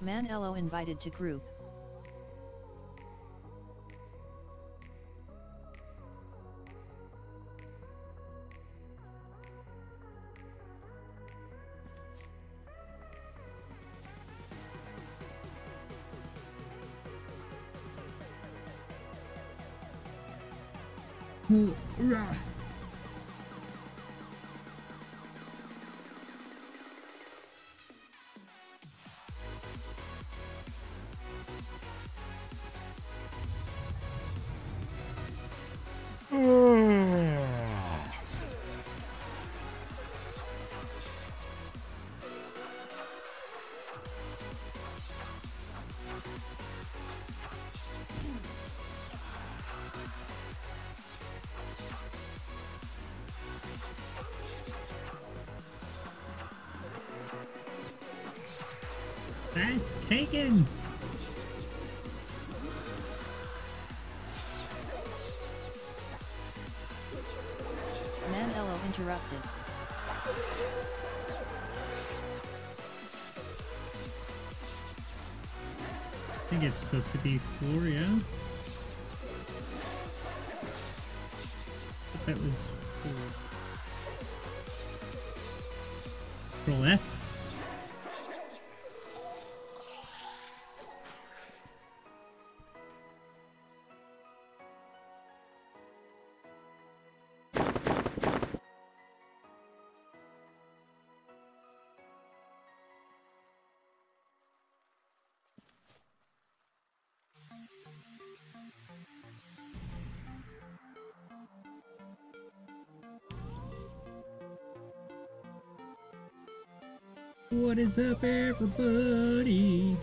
Manello invited to group. That's taken. Manello interrupted. I think it's supposed to be 4, yeah? That was 4. Control F. What is up, everybody?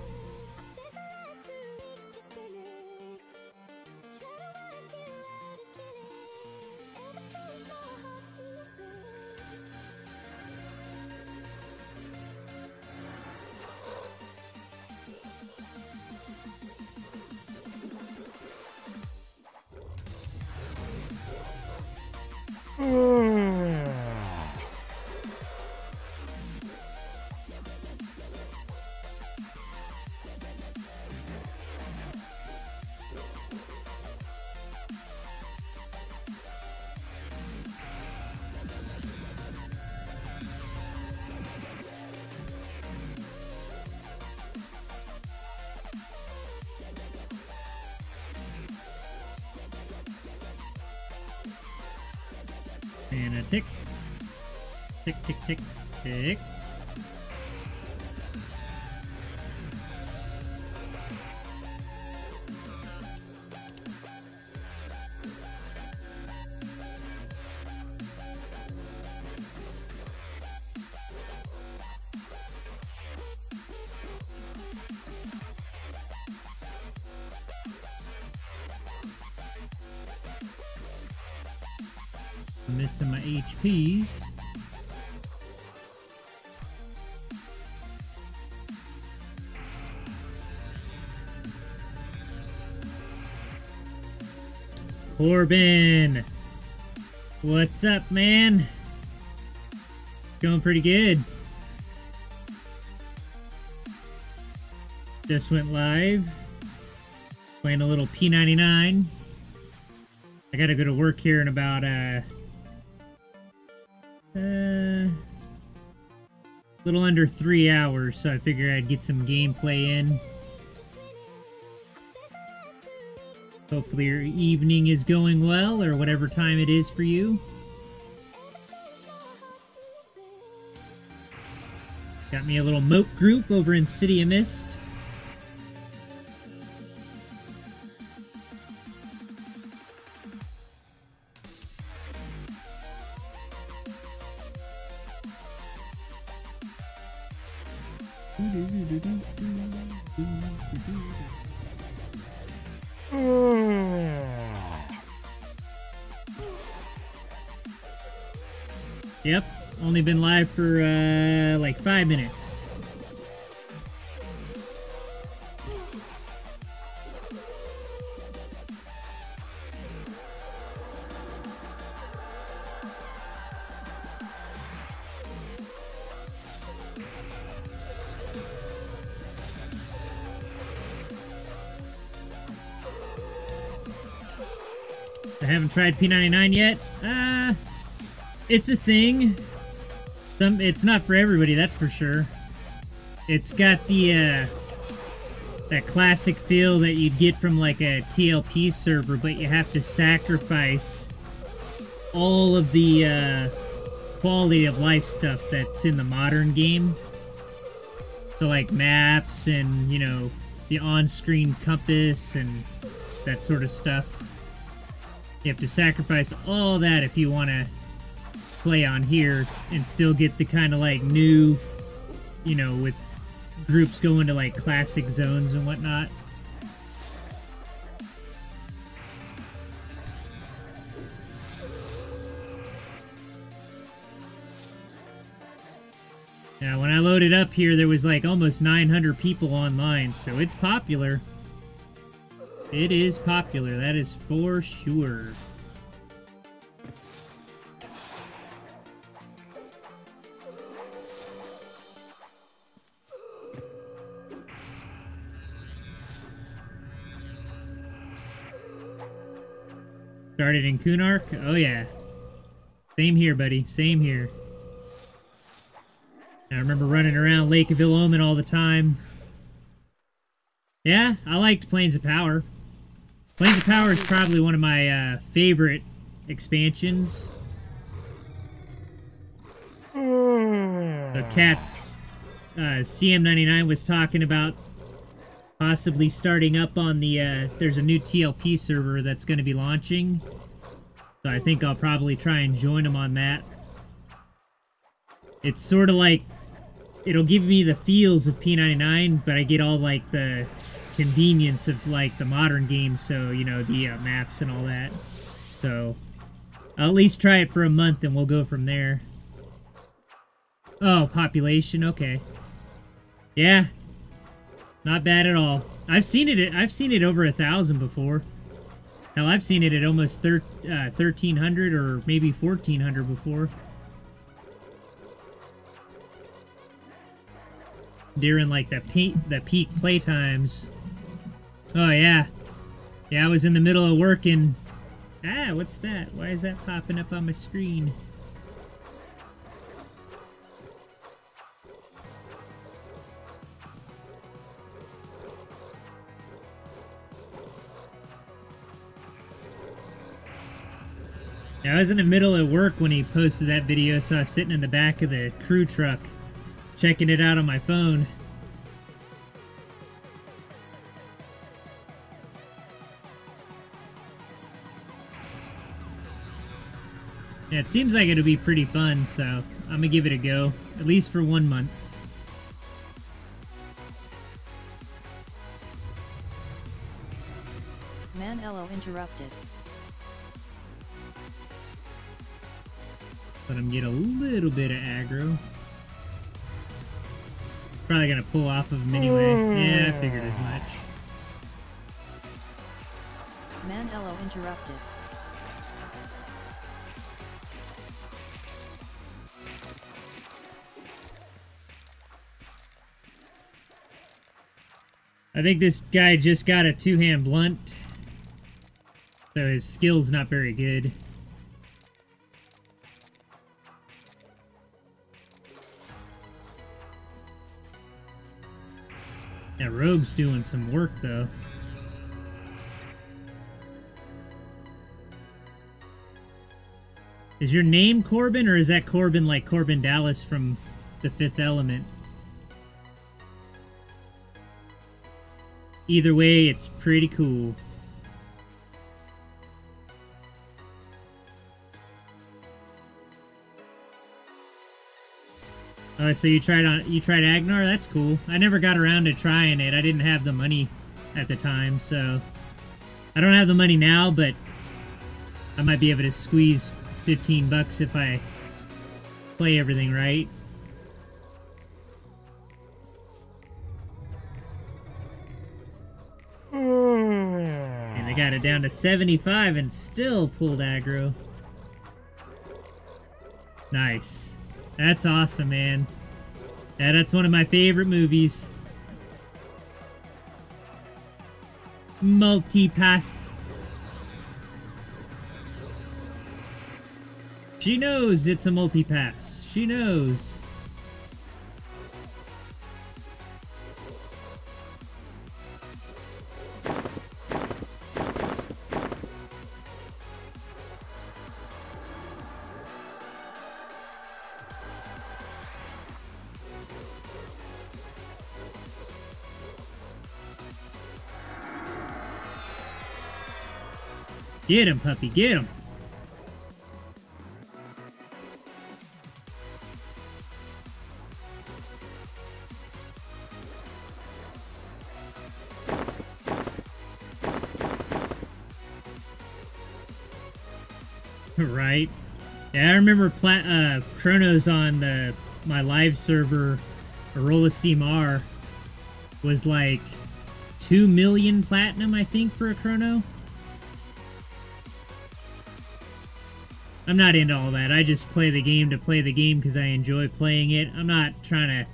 And a tick. Tick, tick, tick, tick. I'm missing my HPs. Corbin, what's up, man? Going pretty good. Just went live, playing a little P99. I gotta go to work here in about little under 3 hours, so I figured I'd get some gameplay in. Hopefully your evening is going well, or whatever time it is for you. Got me a little moat group over in City of Mist. Yep, only been live for like 5 minutes. I haven't tried P99 yet. It's a thing. It's not for everybody, that's for sure. It's got the that classic feel that you'd get from like a TLP server, but you have to sacrifice all of the quality of life stuff that's in the modern game. So like maps and, you know, the on-screen compass and that sort of stuff. You have to sacrifice all that if you want to play on here and still get the kind of like new, you know, with groups going to like classic zones and whatnot. Now, when I loaded up here, there was like almost 900 people online, so it's popular. It is popular, that is for sure. Started in Kunark? Oh yeah. Same here, buddy. Same here. I remember running around Lake of Ill-Omen all the time. Yeah, I liked Plains of Power. Plains of Power is probably one of my favorite expansions. So Cat's CM99 was talking about possibly starting up on the, there's a new TLP server that's going to be launching. So I think I'll probably try and join them on that. It's sort of like, it'll give me the feels of P99, but I get all like the convenience of like the modern games, so, you know, the maps and all that. So I'll at least try it for a month and we'll go from there. Oh, population, okay. Yeah. Not bad at all. I've seen it over 1,000 before. Hell, I've seen it at almost 1,300 or maybe 1,400 before. During like the peak play times. Oh yeah. Yeah, I was in the middle of working. Ah, what's that? Why is that popping up on my screen? Yeah, I was in the middle of work when he posted that video, so I was sitting in the back of the crew truck, checking it out on my phone. Yeah, it seems like it'll be pretty fun, so I'm gonna give it a go, at least for 1 month. Manello interrupted. Let him get a little bit of aggro. Probably gonna pull off of him anyway. Yeah, I figured as much. Manello interrupted. I think this guy just got a two-hand blunt, so his skill's not very good. That rogue's doing some work, though. Is your name Corbin, or is that Corbin like Corbin Dallas from The Fifth Element? Either way, it's pretty cool. Oh, so you tried Agnar? That's cool. I never got around to trying it. I didn't have the money at the time, so I don't have the money now, but I might be able to squeeze 15 bucks if I play everything right. And they got it down to 75 and still pulled aggro. Nice. That's awesome, man. Yeah, that's one of my favorite movies. Multipass. She knows it's a multi-pass. She knows. Get him, puppy, get him. Right. Yeah, I remember Chronos on my live server, Arola CMR, was like 2 million platinum, I think, for a Chrono. I'm not into all that. I just play the game to play the game because I enjoy playing it. I'm not trying to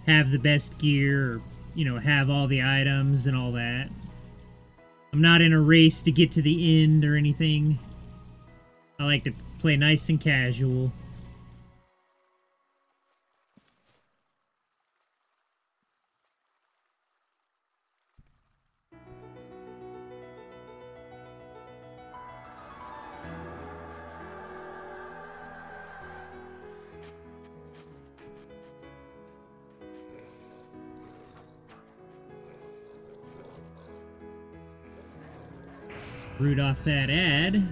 have the best gear or, you know, have all the items and all that. I'm not in a race to get to the end or anything. I like to play nice and casual. Root off that ad.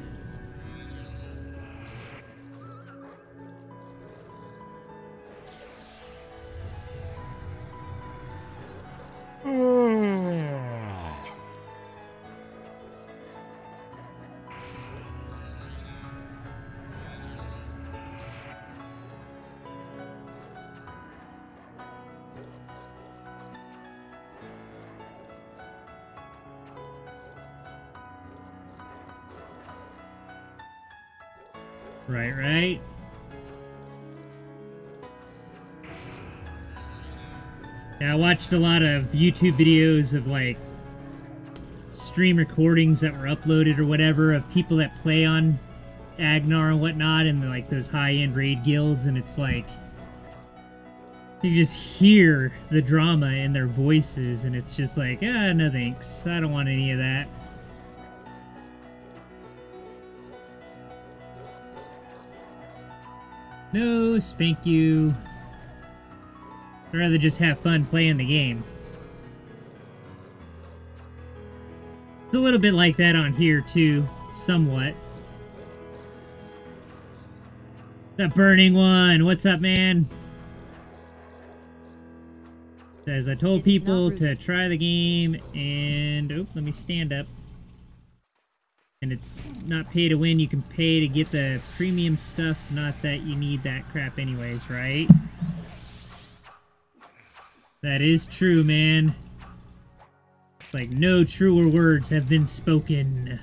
Right. Yeah, I watched a lot of YouTube videos of, like, stream recordings that were uploaded or whatever of people that play on Agnar and whatnot and, like, those high-end raid guilds, and it's like, you just hear the drama in their voices, and it's just like, ah, no thanks. I don't want any of that. No, spank you. I'd rather just have fun playing the game. It's a little bit like that on here, too. Somewhat. The Burning One! What's up, man? Says, I told people to try the game, and... Oh, let me stand up. And it's not pay to win, you can pay to get the premium stuff, not that you need that crap anyways, right? That is true, man. Like, no truer words have been spoken.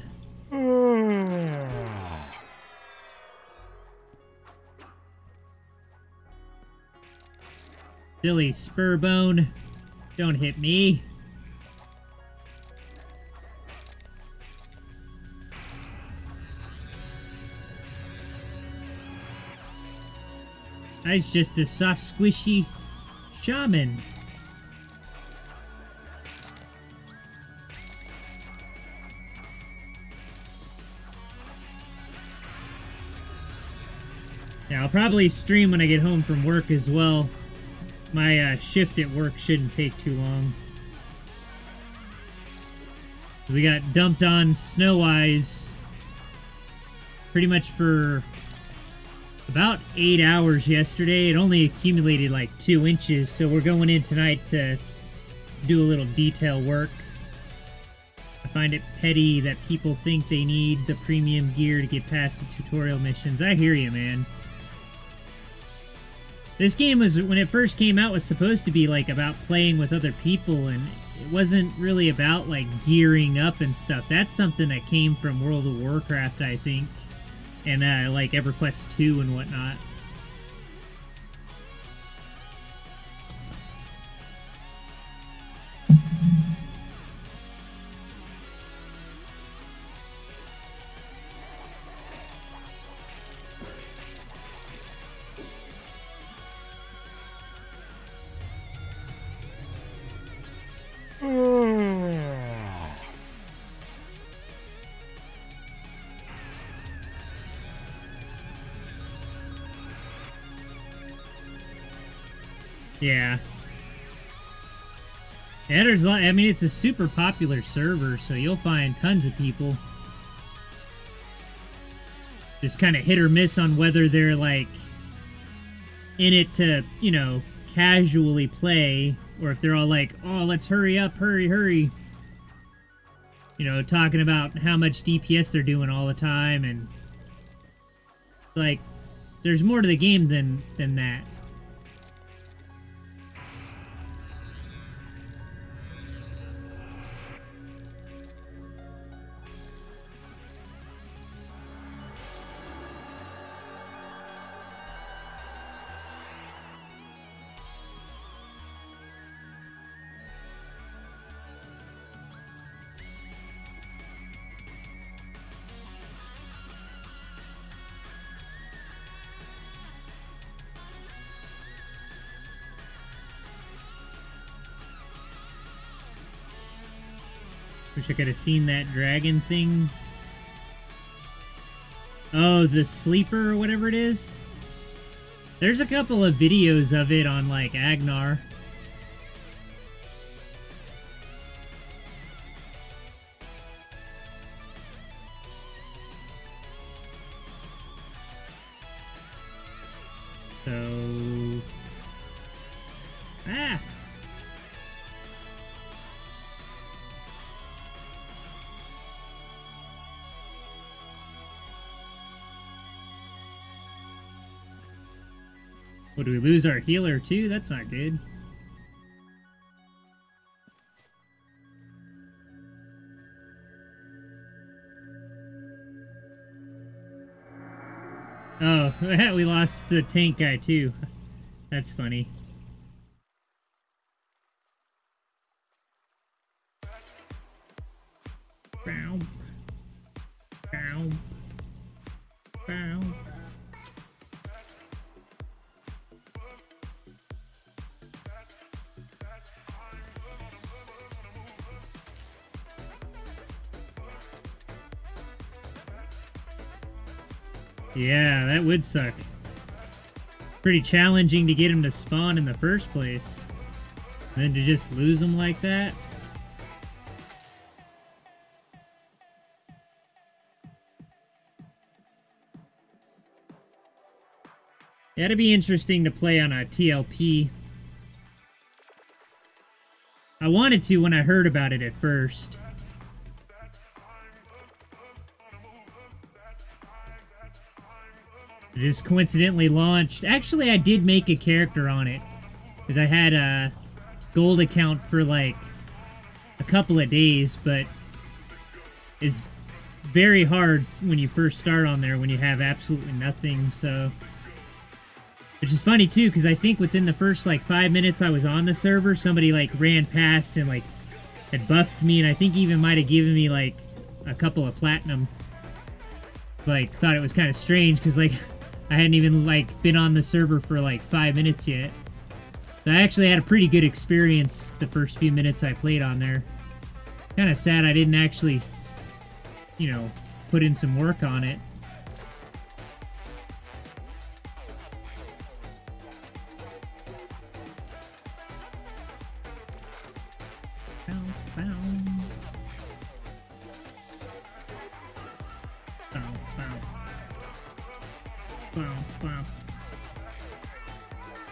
Silly Spurbone, don't hit me. I was just a soft, squishy shaman. Yeah, I'll probably stream when I get home from work as well. My shift at work shouldn't take too long. We got dumped on snow-wise pretty much for about 8 hours yesterday. It only accumulated like 2 inches, so we're going in tonight to do a little detail work. I find it petty that people think they need the premium gear to get past the tutorial missions. I hear you, man. This game was, when it first came out, was supposed to be like about playing with other people, and it wasn't really about like gearing up and stuff. That's something that came from World of Warcraft, I think. And like EverQuest 2 and whatnot. Yeah. Yeah, there's a lot. I mean, it's a super popular server, so you'll find tons of people. Just kind of hit or miss on whether they're, like, in it to, you know, casually play, or if they're all like, oh, let's hurry up, hurry. You know, talking about how much DPS they're doing all the time, and, like, there's more to the game than that. Wish I could have seen that dragon thing. Oh, the sleeper or whatever it is. There's a couple of videos of it on, like, Agnar. So... Ah! What, do we lose our healer too? That's not good. Oh, we lost the tank guy too. That's funny. Bow. Bow. Bow. Yeah, that would suck. Pretty challenging to get him to spawn in the first place. And then to just lose him like that. Yeah, it'd be interesting to play on a TLP. I wanted to when I heard about it at first. It just coincidentally launched. Actually, I did make a character on it. Because I had a gold account for like a couple of days, but it's very hard when you first start on there when you have absolutely nothing, so... Which is funny too, because I think within the first like 5 minutes I was on the server, somebody like ran past and like had buffed me, and I think even might have given me like a couple of platinum. Like, thought it was kind of strange because like I hadn't even like been on the server for like 5 minutes yet. So I actually had a pretty good experience the first few minutes I played on there. Kind of sad I didn't actually, you know, put in some work on it.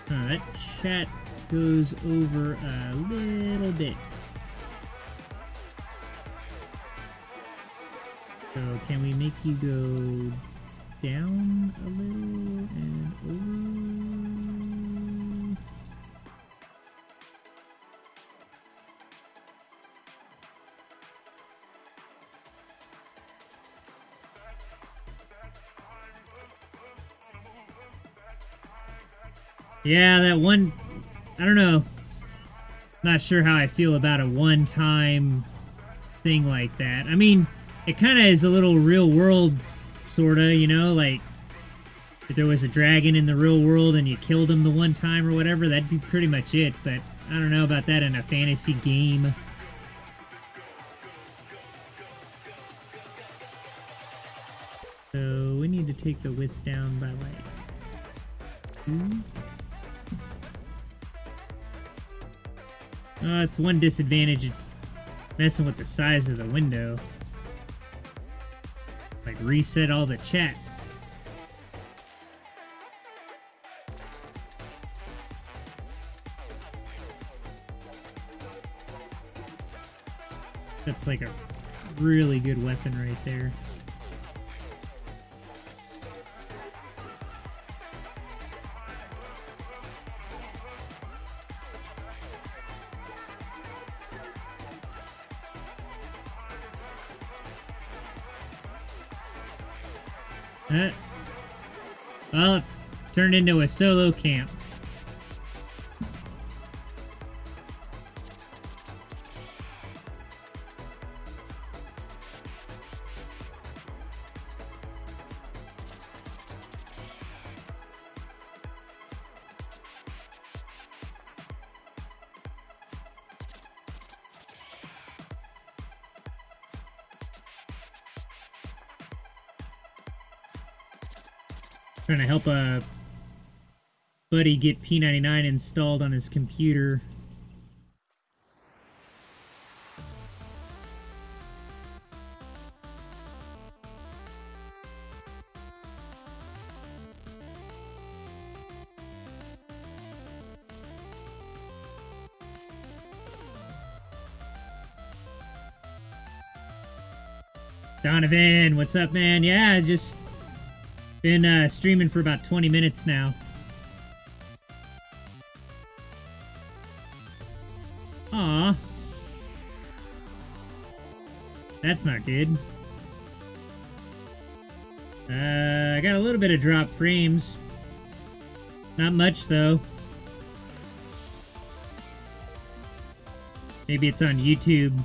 That chat goes over a little bit. So can we make you go down a little and over? Yeah, that one, I don't know. Not sure how I feel about a one-time thing like that. I mean, it kind of is a little real world, sort of, you know, like if there was a dragon in the real world and you killed him the one time or whatever, that'd be pretty much it. But I don't know about that in a fantasy game. So we need to take the width down by like 2. It's one disadvantage of messing with the size of the window. Like, reset all the chat. That's like a really good weapon right there. Well, it turned into a solo camp. Trying to help a buddy get P99 installed on his computer. Donovan, what's up, man? Yeah, just been streaming for about 20 minutes now. Aw. That's not good. I got a little bit of drop frames. Not much, though. Maybe it's on YouTube.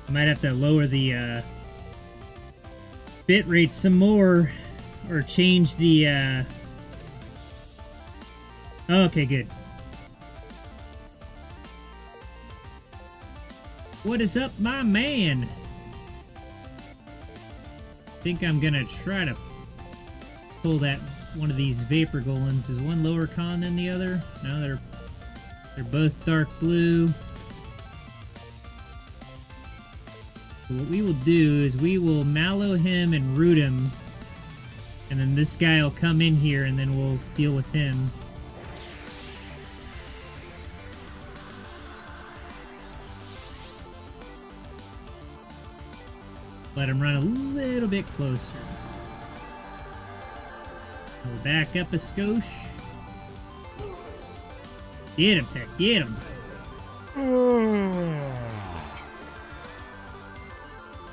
I might have to lower the bit rate some more, or change the oh, okay, good. What is up, my man? I think I'm gonna try to pull that one of these vapor golems. Is one lower con than the other? No, they're both dark blue. So what we will do is we will mallow him and root him, and then this guy will come in here and then we'll deal with him. Let him run a little bit closer. We'll back up a skosh. Get him, Pet, get him.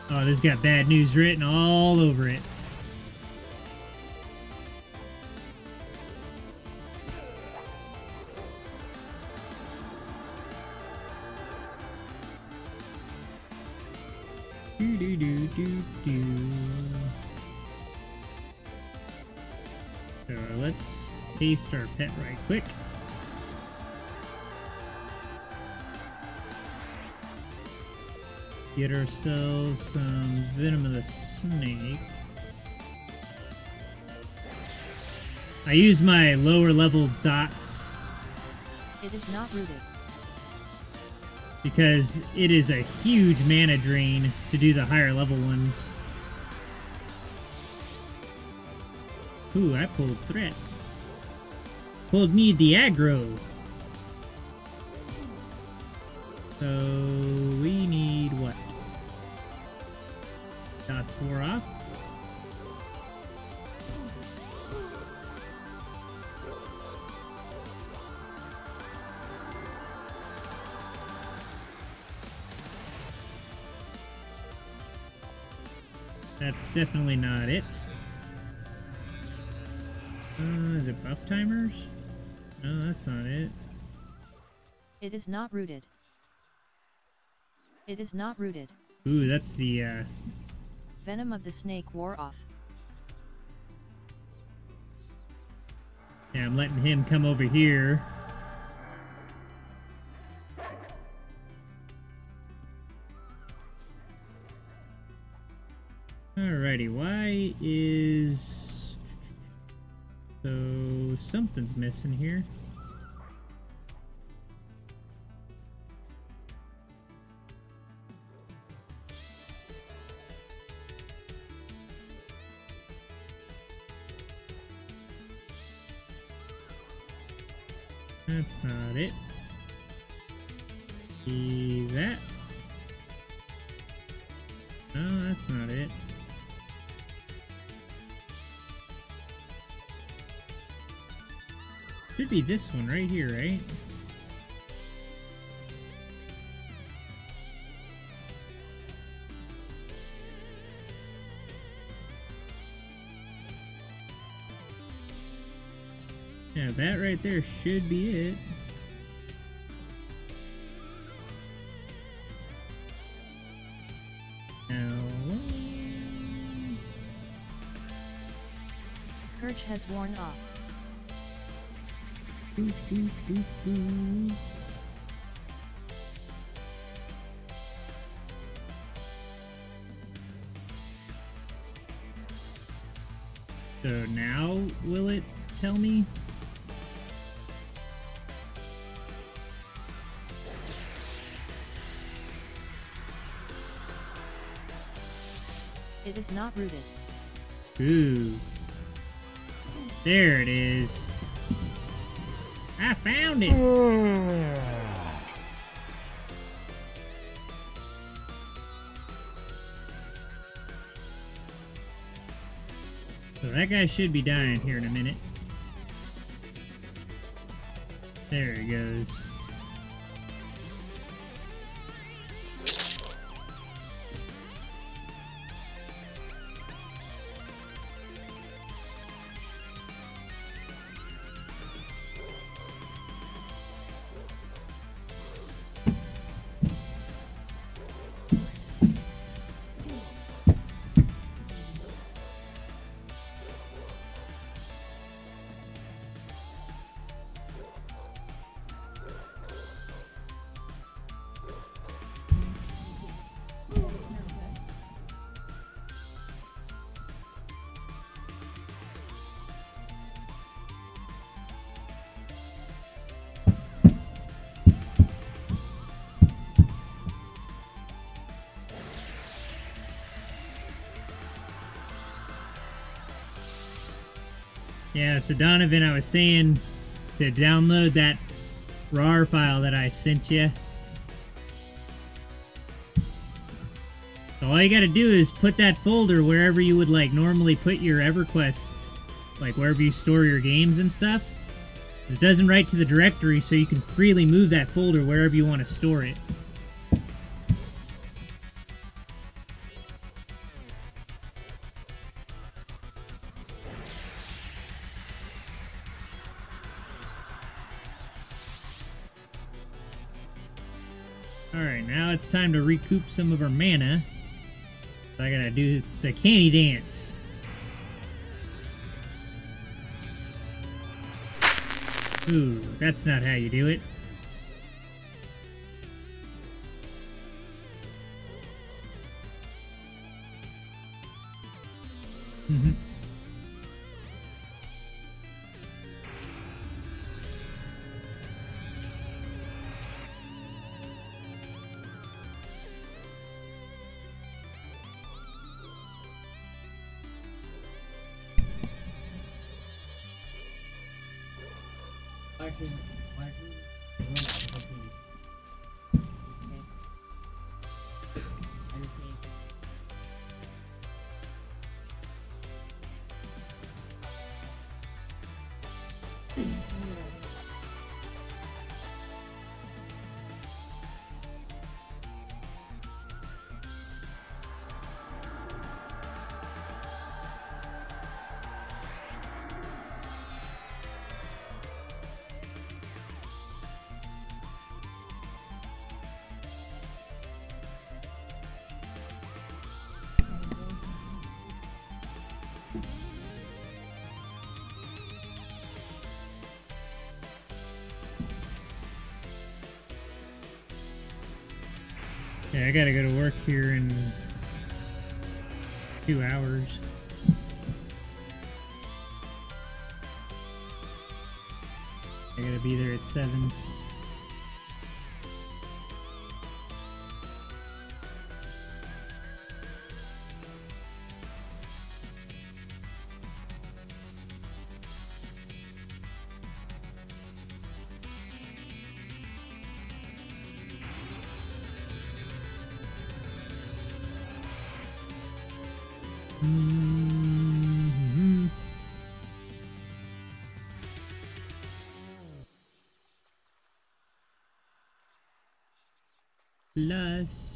Oh, this got bad news written all over it. Do do do do do. So let's paste our pet right quick. Get ourselves some venom of the snake. I use my lower level dots. It is not rooted. Because it is a huge mana drain to do the higher level ones. Ooh, I pulled threat. Pulled me the aggro. So we need what? Dots wore off. That's definitely not it. Is it buff timers? No, that's not it. It is not rooted. It is not rooted. Ooh, that's the Venom of the snake wore off. yeah, I'm letting him come over here. Alrighty, why is... So, something's missing here. That's not it. See that? No, that's not it. Should be this one right here, right? Yeah, that right there should be it. Now, Scourge has worn off. So now, will it tell me? It is not rooted. Ooh. There it is. I found it! So that guy should be dying here in a minute. There he goes. Yeah, so Donovan, I was saying to download that RAR file that I sent you. So all you gotta do is put that folder wherever you would like normally put your Everquest, like wherever you store your games and stuff. It doesn't write to the directory, so you can freely move that folder wherever you want to store it. Alright, now it's time to recoup some of our mana. So I gotta do the candy dance. Ooh, that's not how you do it. Yeah, I gotta go to work here in 2 hours. I gotta be there at 7. Plus.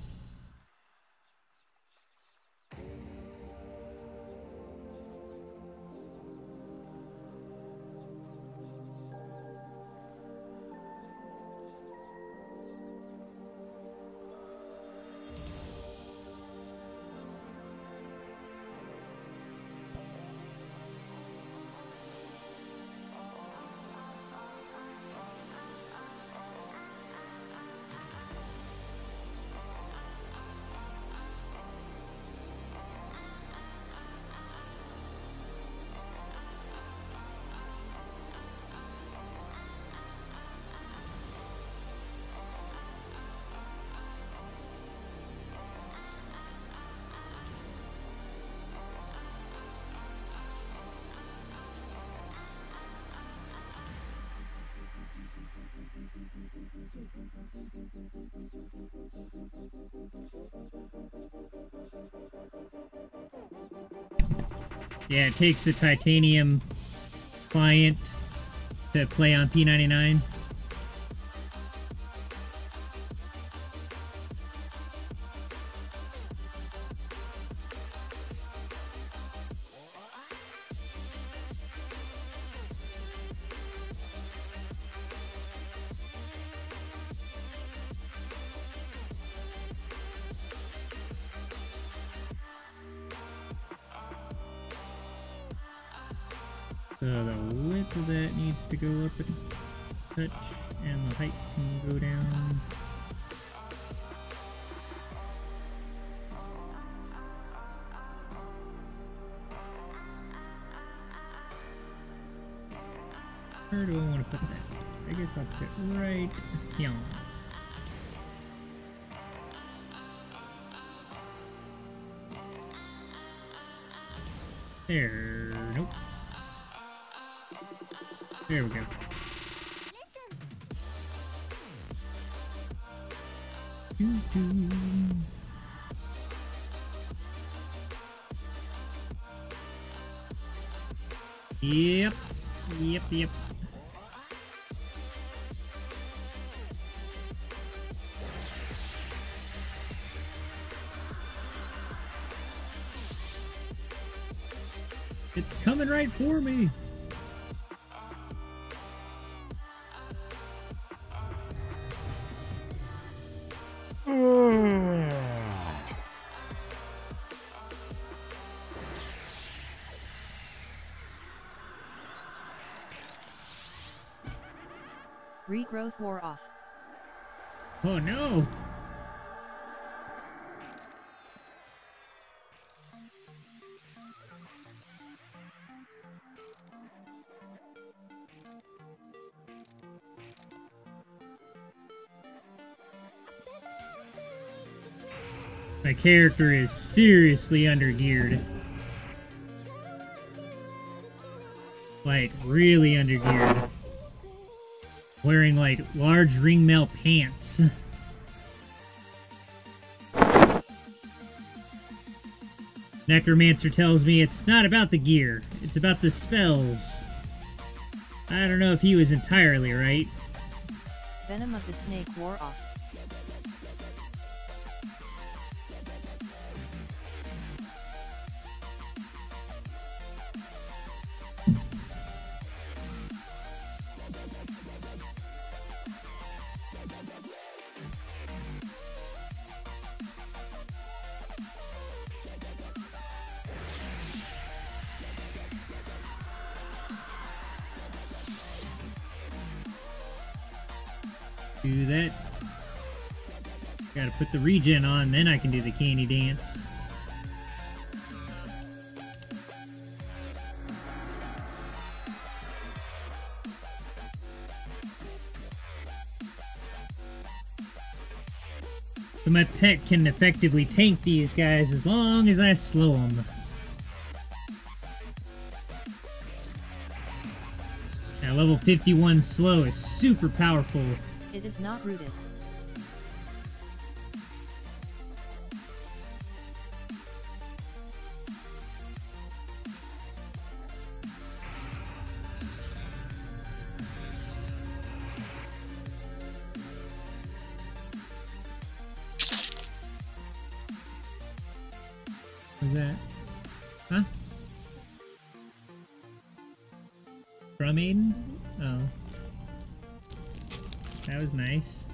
Yeah, it takes the titanium client to play on P99. So the width of that needs to go up a touch, and the height can go down. Where do I want to put that? I guess I'll put it right here. There. Nope. There we go. Yep. Yep. It's coming right for me. Regrowth wore off. Oh no! My character is seriously undergeared. Like, really undergeared. Wearing, like, large ringmail pants. Necromancer tells me it's not about the gear, it's about the spells. I don't know if he was entirely right. Venom of the snake wore off. Do that. Gotta put the regen on, then I can do the candy dance. So my pet can effectively tank these guys as long as I slow them. Now level 51 slow is super powerful. It is not rooted. What's that? Huh? From Aiden? Oh. That was nice.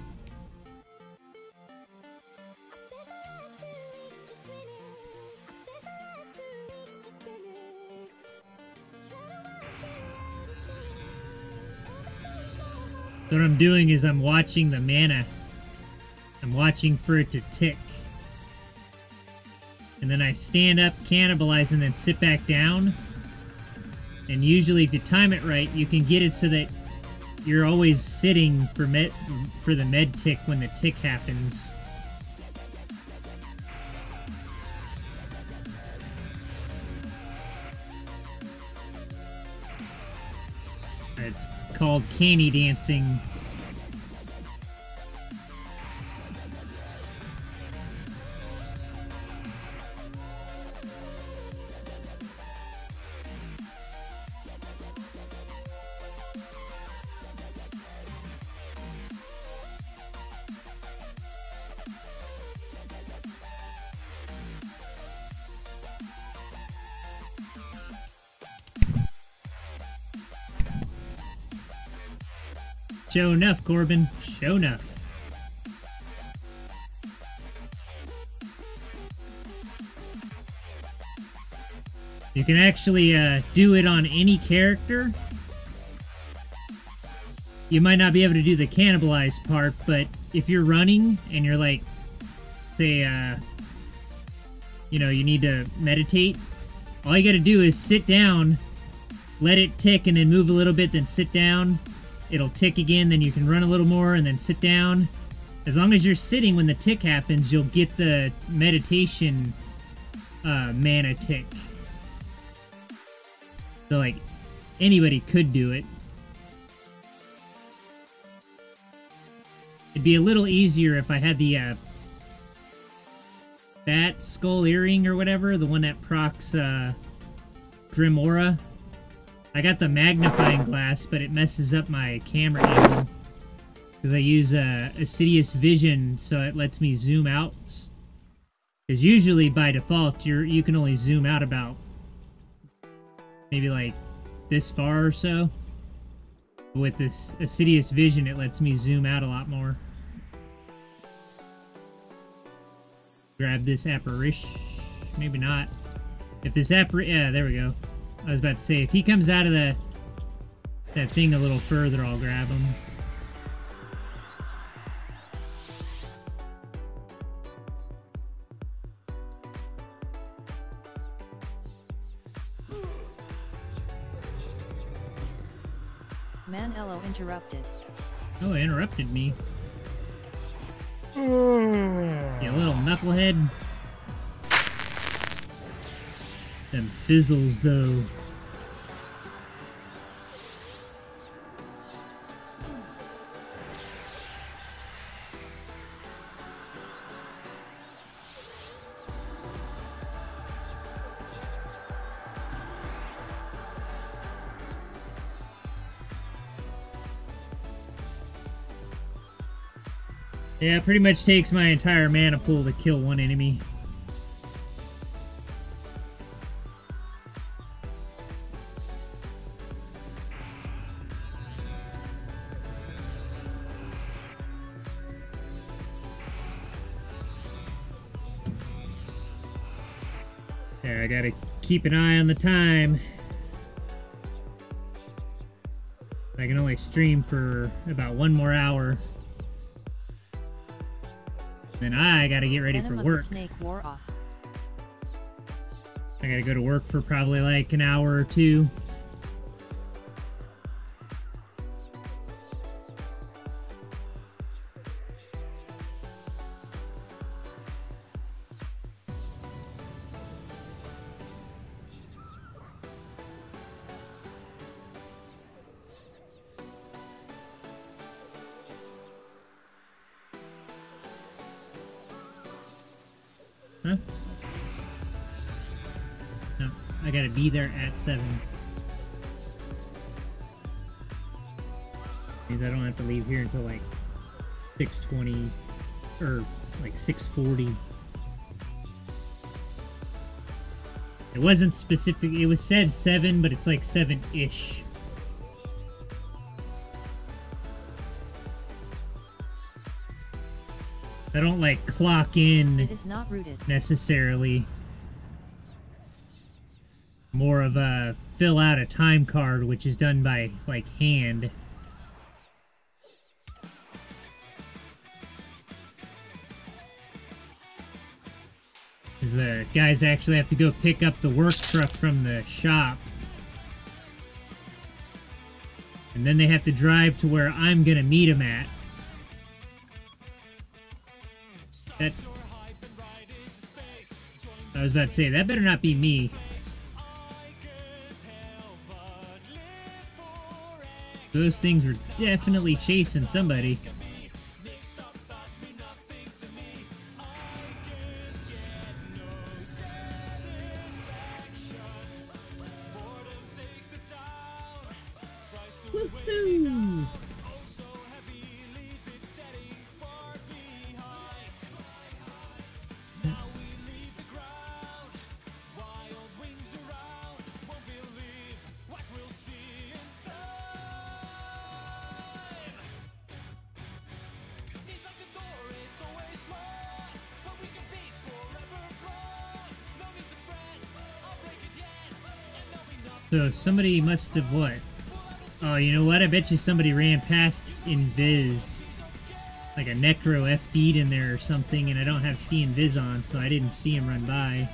So what I'm doing is I'm watching the mana. I'm watching for it to tick. And then I stand up, cannibalize, and then sit back down. And usually if you time it right, you can get it so that you're always sitting for the med tick when the tick happens. It's called canny dancing. Show enough, Corbin. Show enough. You can actually do it on any character. You might not be able to do the cannibalize part, but if you're running and you're like, say, you know, you need to meditate, all you gotta do is sit down, let it tick, and then move a little bit, then sit down. It'll tick again, then you can run a little more and then sit down. As long as you're sitting when the tick happens, you'll get the meditation mana tick. So, like, anybody could do it. It'd be a little easier if I had the bat skull earring or whatever, the one that procs Grim Aura. I got the magnifying glass, but it messes up my camera angle because I use Assidious Vision, so it lets me zoom out. Because usually, by default, you can only zoom out about maybe like this far or so. But with this Assidious Vision, it lets me zoom out a lot more. Grab this apparition. Maybe not. If this yeah, there we go. I was about to say, if he comes out of that thing a little further, I'll grab him. Manello interrupted. Oh, it interrupted me. You little knucklehead. Them fizzles, though. Yeah, it pretty much takes my entire mana pool to kill one enemy. There, I gotta keep an eye on the time. I can only stream for about 1 more hour. Then I gotta get ready for work. Snake wore off. I gotta go to work for probably like an hour or 2. Huh? No, I gotta be there at 7. Means I don't have to leave here until like 6:20 or like 6:40. It wasn't specific. It was said 7, but it's like 7-ish. I don't like clock in. It is not rooted. Necessarily. More of a fill out a time card, which is done by like hand. Because the guys actually have to go pick up the work truck from the shop. And then they have to drive to where I'm gonna meet them at. That... I was about to say, that better not be me. Those things were definitely chasing somebody. Woohoo! So somebody must have what? Oh, you know what? I bet you somebody ran past Invis. Like a Necro FD'd in there or something, and I don't have C Invis on, so I didn't see him run by.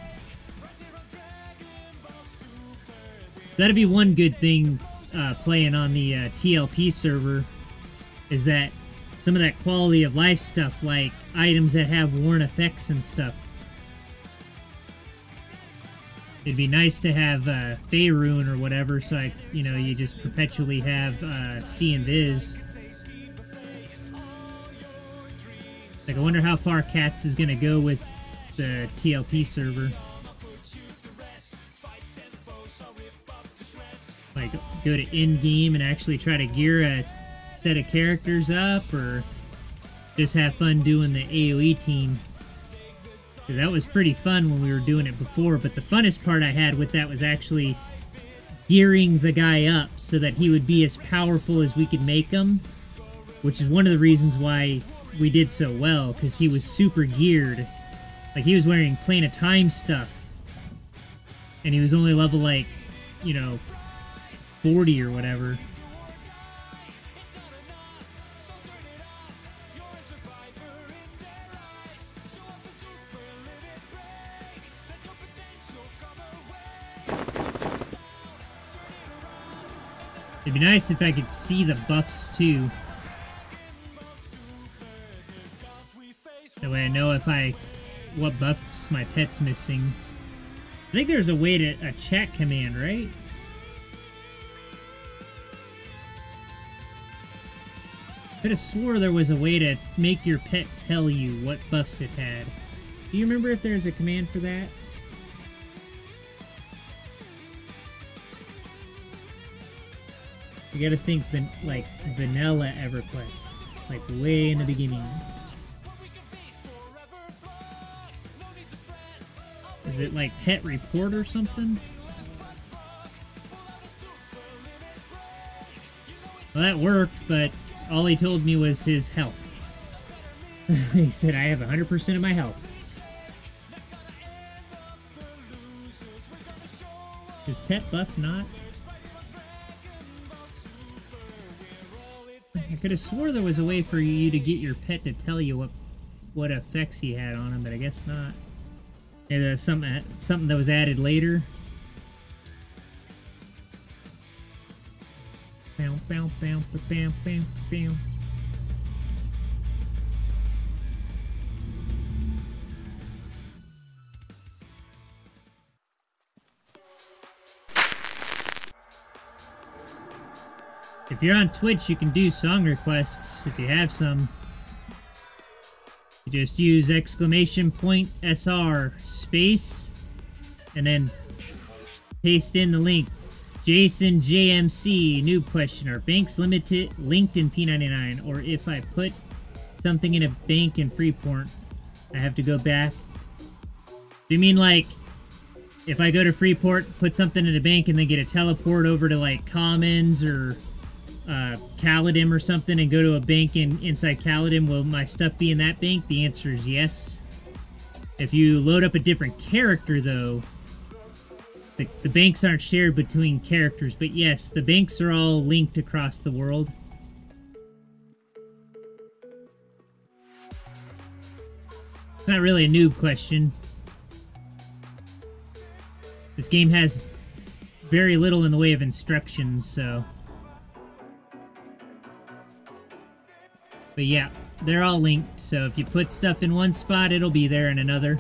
That'd be one good thing playing on the TLP server, is that some of that quality of life stuff, like items that have worn effects and stuff. It'd be nice to have Faerun or whatever, so you just perpetually have C Invis. Like, I wonder how far Cats is gonna go with the TLP server. Like, go to in-game and actually try to gear a set of characters up, or just have fun doing the AoE team. That was pretty fun when we were doing it before, but the funnest part I had with that was actually gearing the guy up so that he would be as powerful as we could make him, which is one of the reasons why we did so well, because he was super geared. Like, he was wearing Plane of Time stuff, and he was only level, like, 40 or whatever. It'd be nice if I could see the buffs too. That way I know what buffs my pet's missing. I think there's a way to a chat command, right? I could have swore there was a way to make your pet tell you what buffs it had. Do you remember if there's a command for that? You gotta think like vanilla EverQuest, like way in the beginning. Is it like pet report or something? Well, that worked, but all he told me was his health. He said, I have 100% of my health. Is pet buff not? I could have swore there was a way for you to get your pet to tell you what effects he had on him, but I guess not. Yeah, there's something that was added later. Bow, bow, bow, bow, bow, bow. If you're on Twitch, you can do song requests if you have some. You just use !SR space and then paste in the link. Jason JMC, noob questioner. Banks limited, linked in P99. Or if I put something in a bank in Freeport, I have to go back. Do you mean like if I go to Freeport, put something in the bank, and then get a teleport over to like Commons or Caladim or something, and go to a bank inside Caladim, will my stuff be in that bank? The answer is yes. If you load up a different character, though, the banks aren't shared between characters, but yes, the banks are all linked across the world. It's not really a noob question. This game has very little in the way of instructions, so... But yeah, they're all linked, so if you put stuff in one spot, it'll be there in another.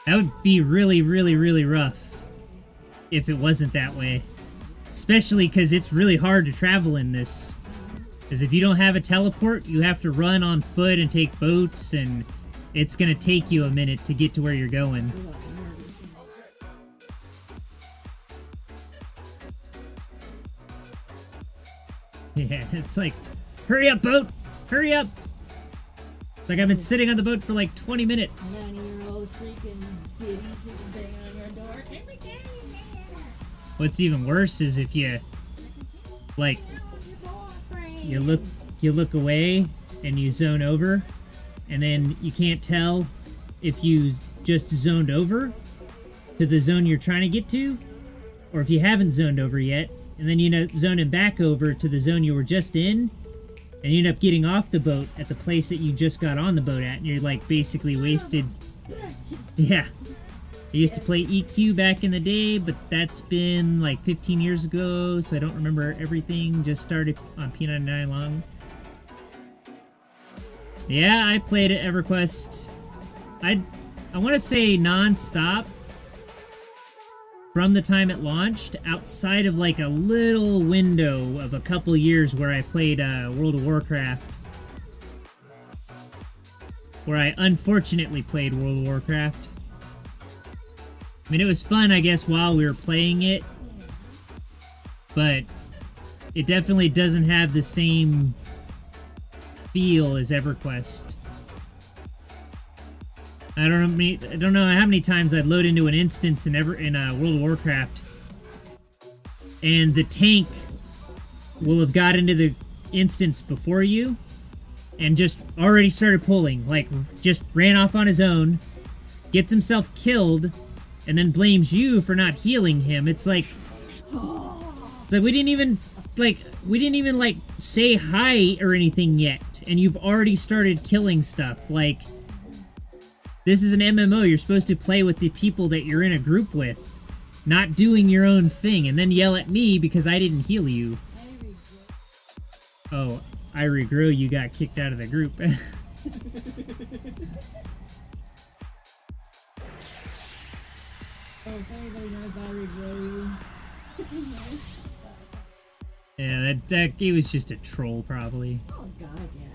That would be really, really, really rough if it wasn't that way. Especially because it's really hard to travel in this. Because if you don't have a teleport, you have to run on foot and take boats, and it's going to take you a minute to get to where you're going. Yeah, it's like, hurry up, boat! Hurry up! It's like I've been sitting on the boat for like 20 minutes. 90-year-old freaking kitty banging on your door. What's even worse is if you, like, you look away and you zone over, and then you can't tell if you just zoned over to the zone you're trying to get to, or if you haven't zoned over yet, and then you zoning back over to the zone you were just in, and you end up getting off the boat at the place that you just got on the boat at, and you're like basically wasted. Yeah. I used to play EQ back in the day, but that's been like 15 years ago, so I don't remember everything. Just started on P99 long. Yeah, I played at EverQuest. I want to say non-stop from the time it launched, outside of like a little window of a couple years where I played World of Warcraft. Where I unfortunately played World of Warcraft. I mean, it was fun, I guess, while we were playing it, but it definitely doesn't have the same feel as EverQuest. I don't know how many times I'd load into an instance in World of Warcraft, and the tank will have got into the instance before you, and just already started pulling, like, just ran off on his own, gets himself killed, and then blames you for not healing him. It's like we didn't even say hi or anything yet, and you've already started killing stuff. Like, this is an MMO. You're supposed to play with the people that you're in a group with, not doing your own thing, and then yell at me because I didn't heal you. Oh, I regret you got kicked out of the group. Oh, if anybody knows I regret you. Yeah, that it was just a troll, probably. Oh god, yeah.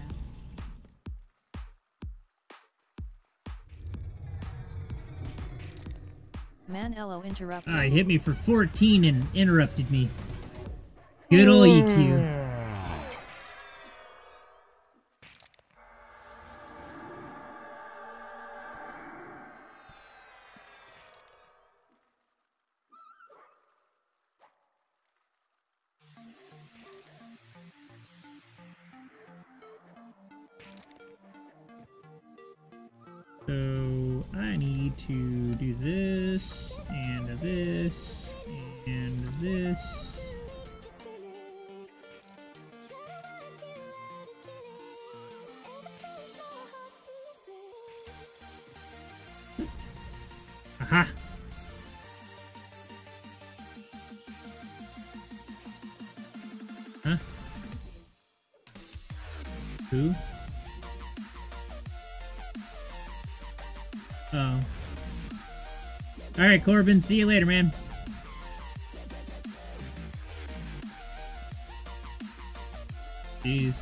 Manello interrupted. He hit me for 14 and interrupted me. Good ol' EQ. So I need to do this, and this, and this. Aha! Huh? Who? Oh. Alright, Corbin, see you later, man. Jeez.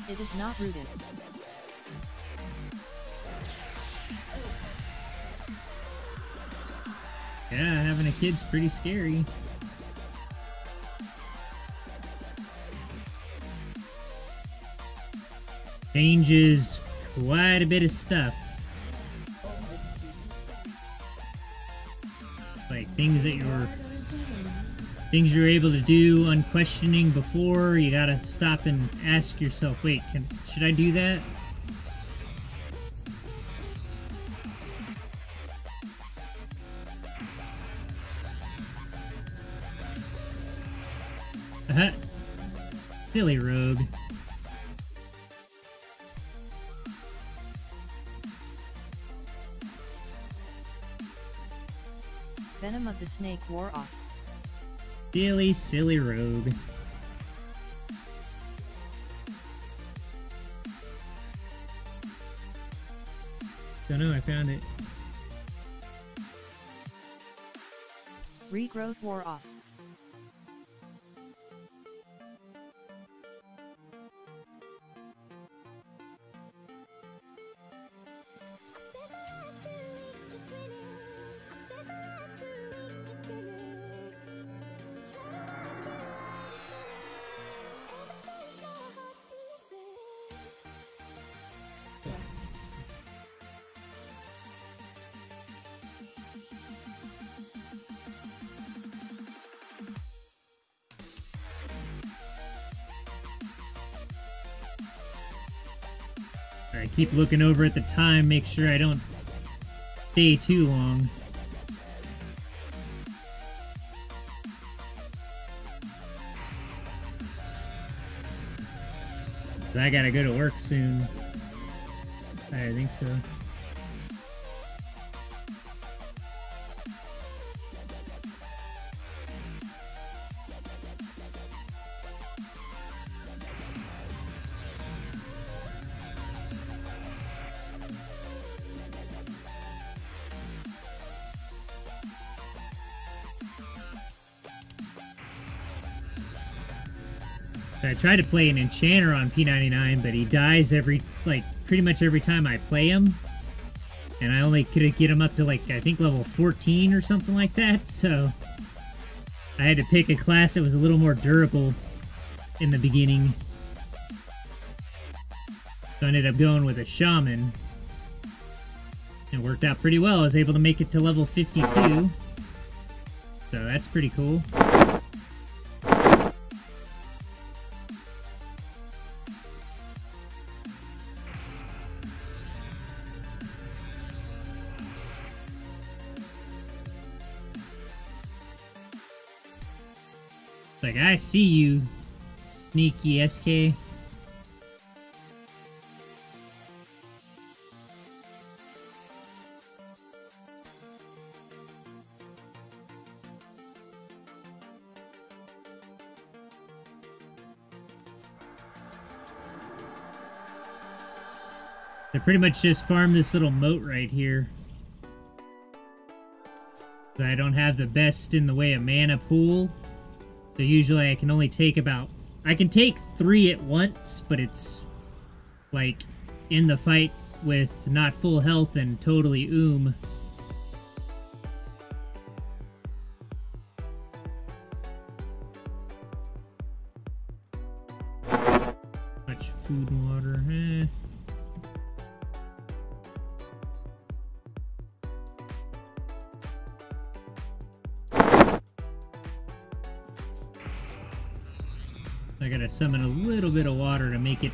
It is not rooted. Yeah, having a kid's pretty scary. Changes quite a bit of stuff. Like things you were able to do unquestioning before, you gotta stop and ask yourself, wait, should I do that? Silly rogue. Venom of the snake wore off. Silly rogue. Don't know, I found it. Regrowth wore off. I keep looking over at the time, make sure I don't stay too long. I gotta go to work soon. I think so. I tried to play an enchanter on P99, but he dies pretty much every time I play him. And I only could get him up to I think level 14 or something like that, so I had to pick a class that was a little more durable in the beginning. So I ended up going with a Shaman. It worked out pretty well. I was able to make it to level 52. So that's pretty cool. Like, I see you, sneaky SK. I pretty much just farm this little moat right here. I don't have the best in the way of mana pool. So usually I can only take I can take 3 at once, but it's like in the fight with not full health and totally Much food and water, I gotta summon a little bit of water to make it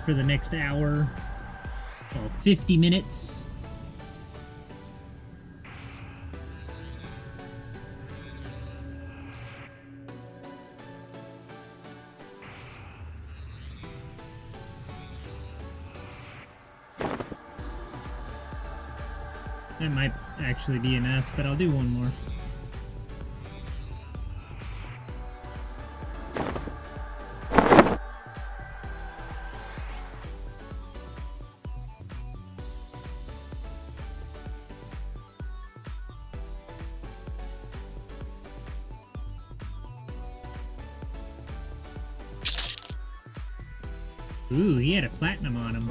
for the next hour. Well, 50 minutes. That might actually be enough, but I'll do one more. Ooh, he had a platinum on him.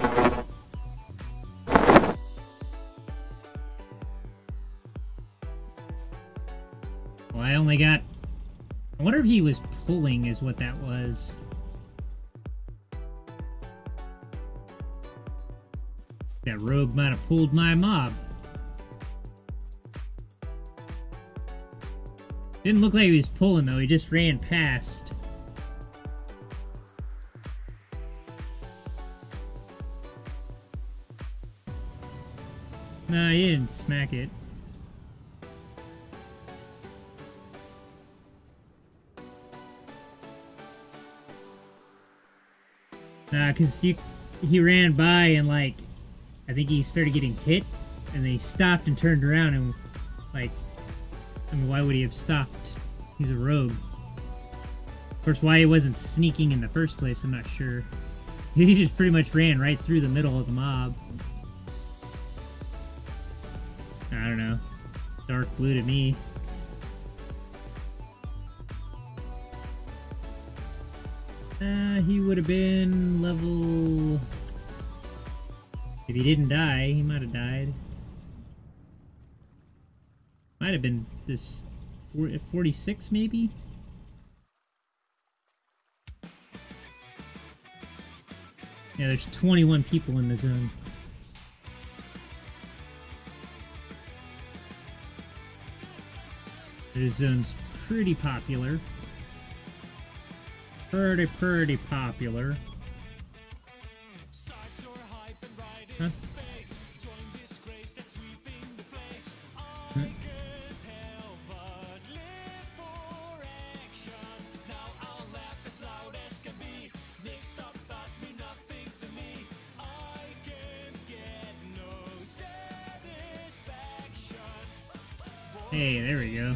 Well, I only got... I wonder if he was pulling is what that was. That rogue might have pulled my mob. Didn't look like he was pulling though, he just ran past. Nah, he didn't smack it. Nah, cause he ran by and like, I think he started getting hit, and then he stopped and turned around and like, I mean, why would he have stopped? He's a rogue. Of course, why he wasn't sneaking in the first place, I'm not sure. He just pretty much ran right through the middle of the mob. I don't know. Dark blue to me. He would have been level... If he didn't die, he might have died. Might have been this 46 maybe? Yeah, there's 21 people in the zone. This zone's pretty popular. Pretty popular. Huh? Huh? Hey, there we go.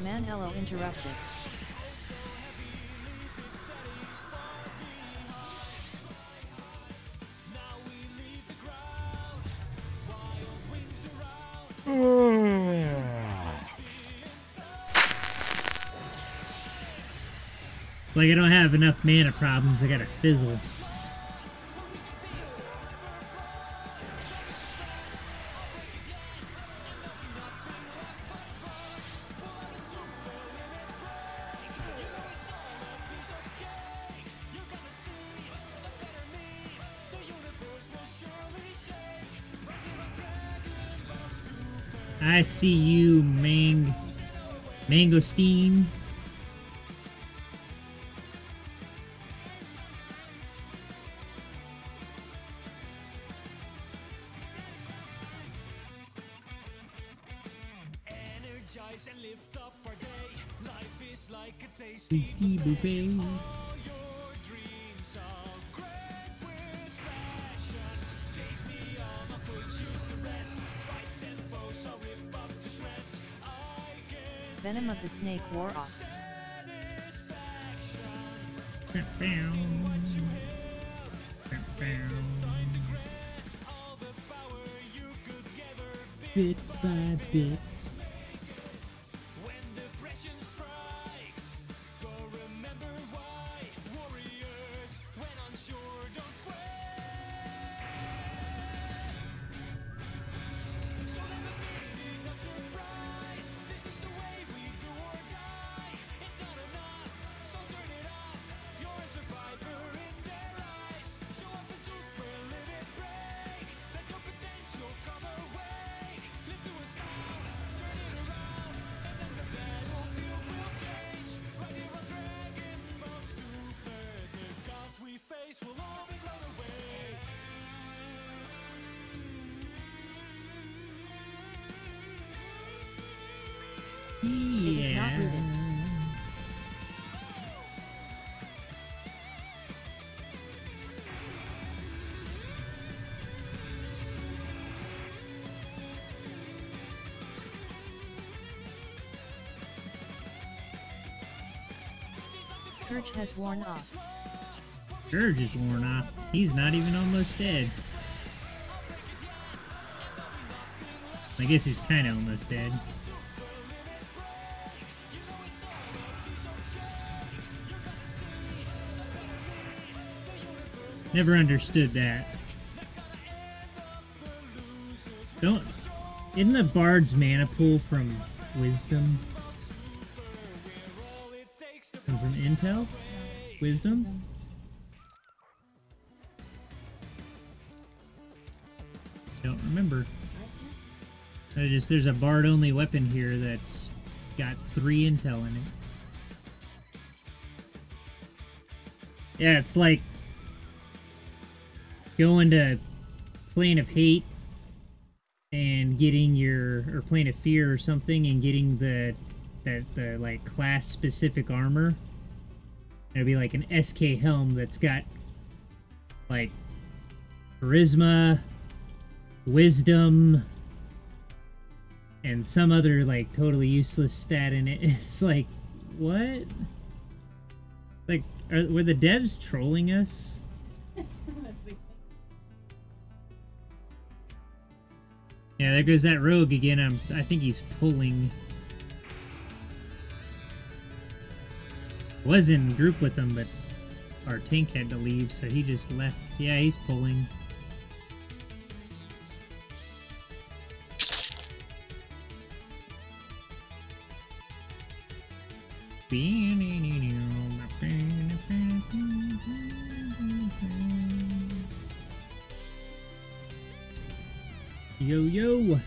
Manello interrupted. Like I don't have enough mana problems, I gotta fizzle. I see you, Mangosteen. Energize and lift up our day. Life is like a Tasty buffet. Venom of the snake wore off. Bit by bit. It is not rooted. Scourge has worn off. Scourge is worn off. He's not even almost dead. I guess he's kind of almost dead. Never understood that. Isn't the Bard's mana pool from Wisdom? Come from Intel? Wisdom? Don't remember. There's a bard only weapon here that's got 3 intel in it. Yeah, it's like going to Plane of Hate and getting or Plane of Fear or something and getting the like class specific armor. It'll be like an SK helm that's got like charisma, wisdom, and some other like totally useless stat in it. It's like, what? Like, were the devs trolling us? Yeah, there goes that rogue again. I think he's pulling. Was in group with him, but our tank had to leave, so he just left. Yeah, he's pulling. Yo, yo.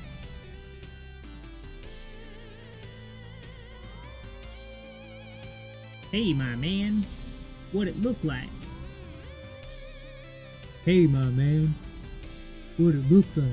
Hey, my man. What it look like? Hey, my man. What it look like?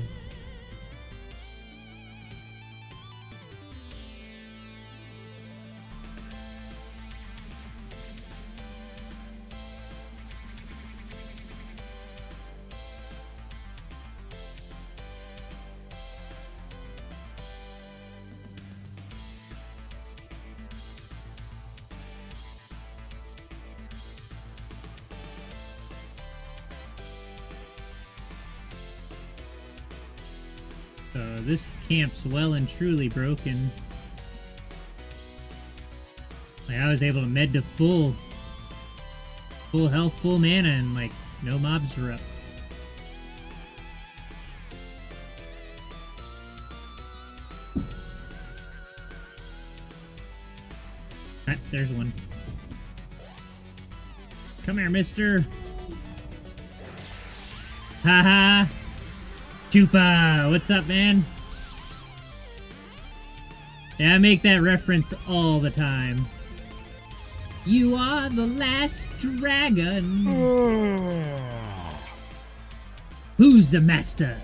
This camp's well and truly broken. Like, I was able to med to full health, full mana, and like no mobs were up. Ah, there's one. Come here, mister. Haha. Chupa, what's up, man? Yeah, I make that reference all the time. You are the last dragon. Who's the master?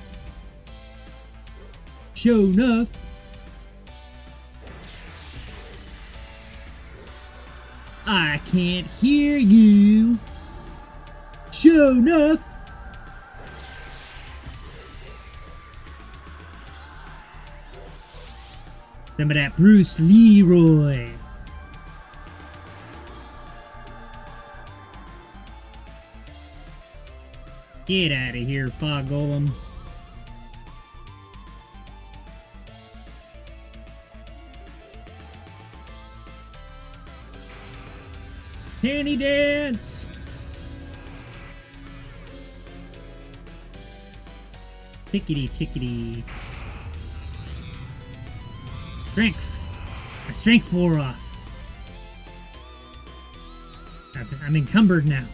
Sure enough. I can't hear you. Sure enough. Some of that Bruce Leroy. Get out of here, Fog Golem. Panty dance! Tickety tickety. Strength. My strength wore off. I'm encumbered now.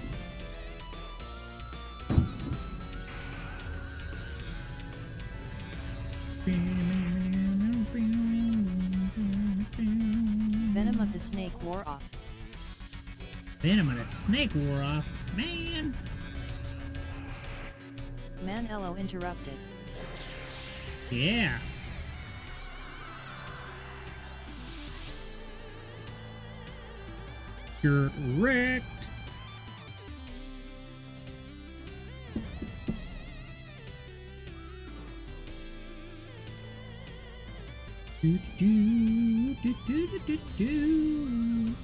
Venom of the snake wore off. Venom of the snake wore off. Man. Manello interrupted. Yeah. You're wrecked. Do, do, do, do, do, do, do.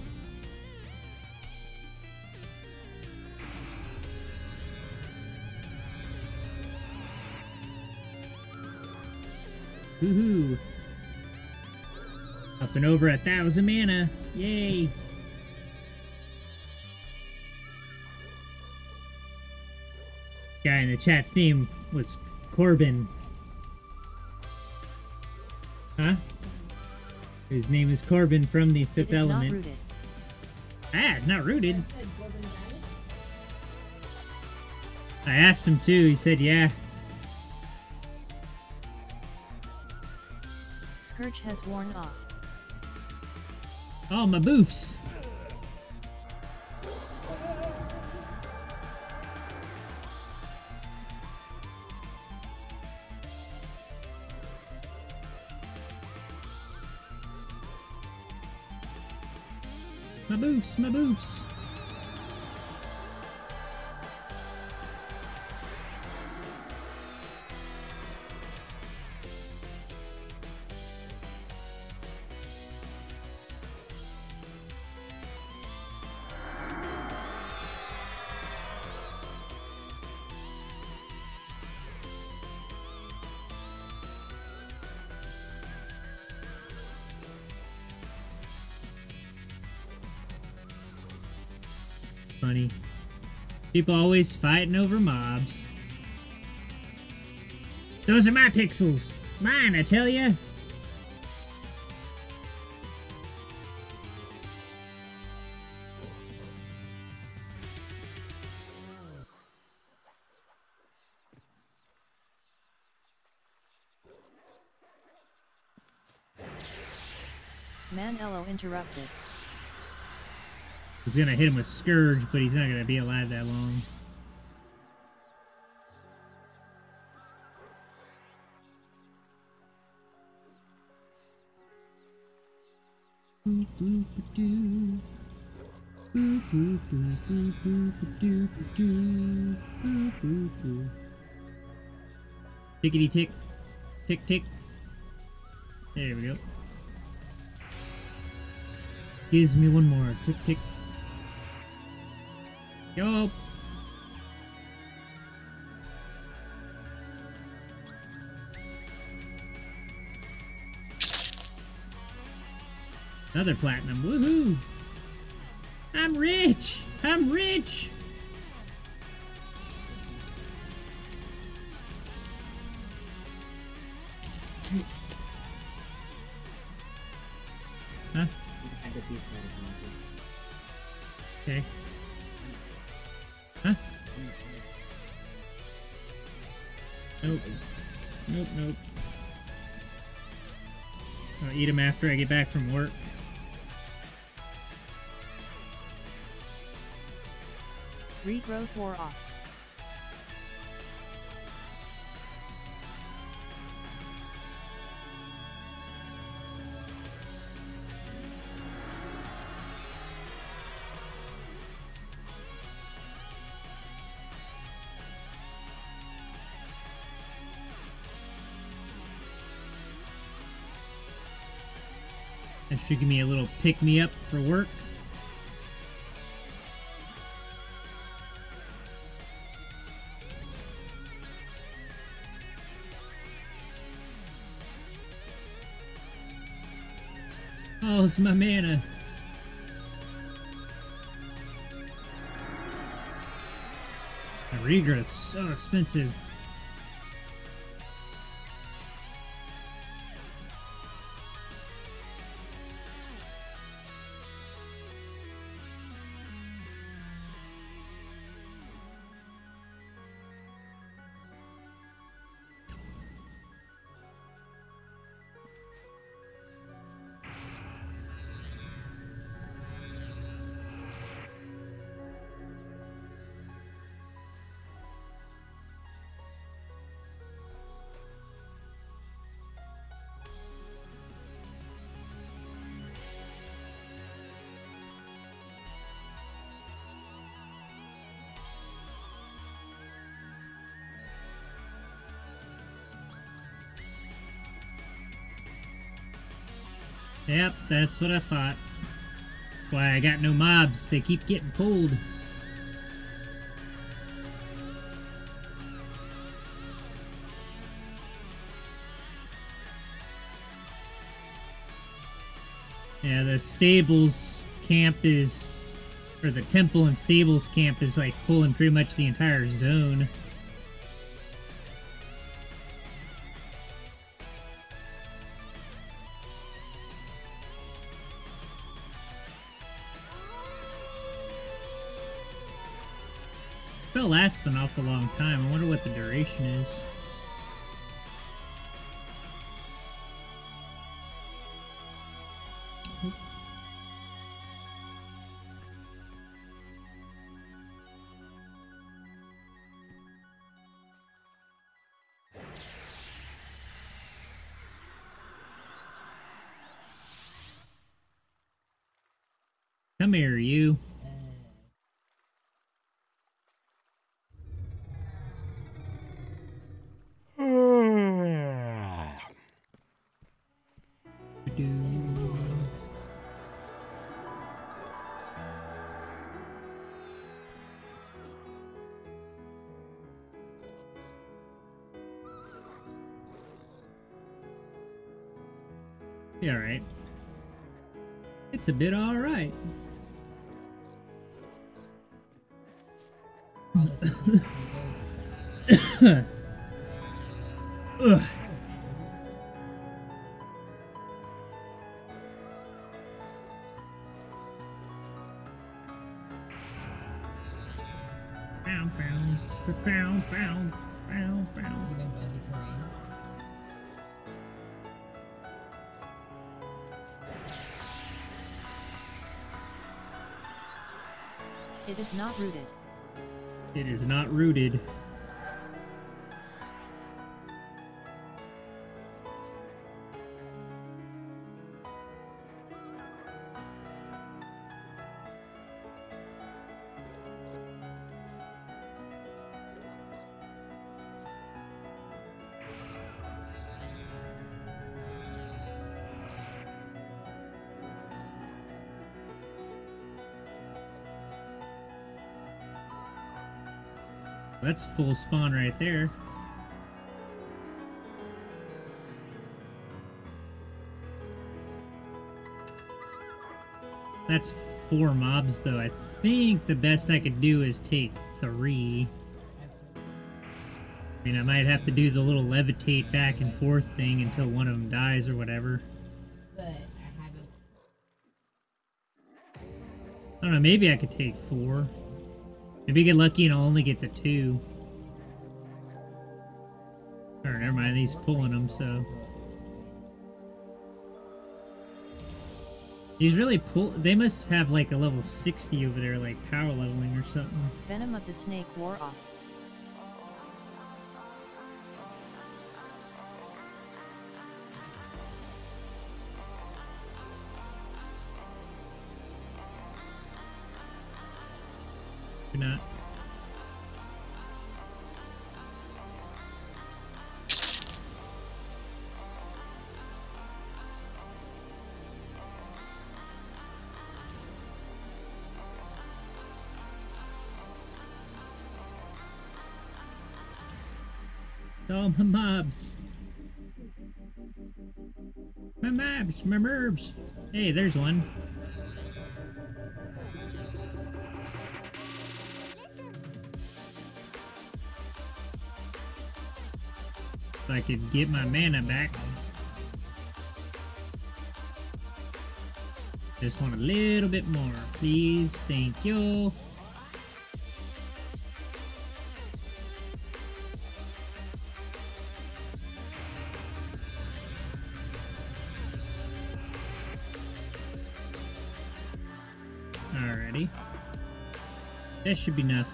Woohoo! Up and over 1,000 mana. Yay! Guy in the chat's name was Corbin. Huh? His name is Corbin from the Fifth Element. Not rooted. Ah, it's not rooted. I asked him too. He said, yeah. Scourge has worn off. Oh, my boofs. My boofs, my boofs. Funny. People always fighting over mobs. Those are my pixels. Mine, I tell ya. Manello interrupted. I was gonna hit him with Scourge, but he's not gonna be alive that long. Tickety tick. Tick tick. There we go. Gives me one more. Tick tick. Yo. Another platinum. Woohoo! I'm rich! I'm rich! Huh? Okay. Huh? Nope. Nope, nope. I'll eat them after I get back from work. Regrowth wore off. That should give me a little pick-me-up for work. Oh, it's my mana. My regrowth's so expensive. Yep, that's what I thought. That's why I got no mobs. They keep getting pulled. Yeah, the stables camp is, or the temple and stables camp is like pulling pretty much the entire zone. It'll last an awful long time. I wonder what the duration is. Come here, you. Be alright. It's a bit alright. Ugh. Bow, bow, bow, bow, bow, bow. It is not rooted. It is not rooted. That's full spawn right there. That's 4 mobs though. I think the best I could do is take 3. I mean, I might have to do the little levitate back and forth thing until one of them dies or whatever. But I haven't. I don't know, maybe I could take 4. Maybe get lucky and I'll only get the 2. Or never mind, he's pulling them, so. He's really they must have like a level 60 over there, like power leveling or something. Venom of the snake wore off. Do not. Oh, my mobs. My mobs, my merbs. Hey, there's one. If I could get my mana back. Just want a little bit more, please. Thank you. Alrighty. That should be enough.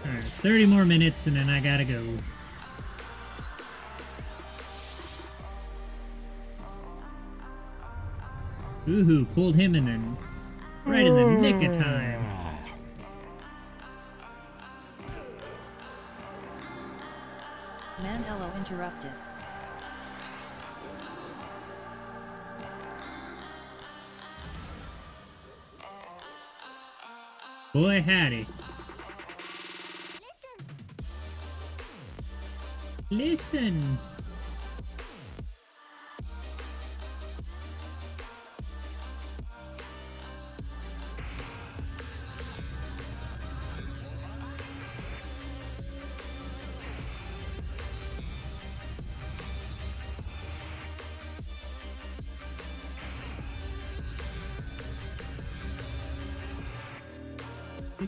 Alright, 30 more minutes and then I gotta go. Woohoo, pulled him in then. Right in the nick of time. Manello interrupted. Boy howdy. Listen.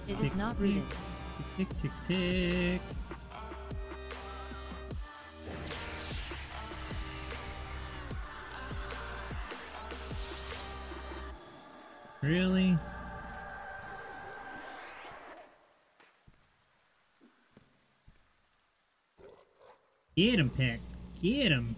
It is not rooted. Tick, tick, tick. Really? Get him, Peck. Get him.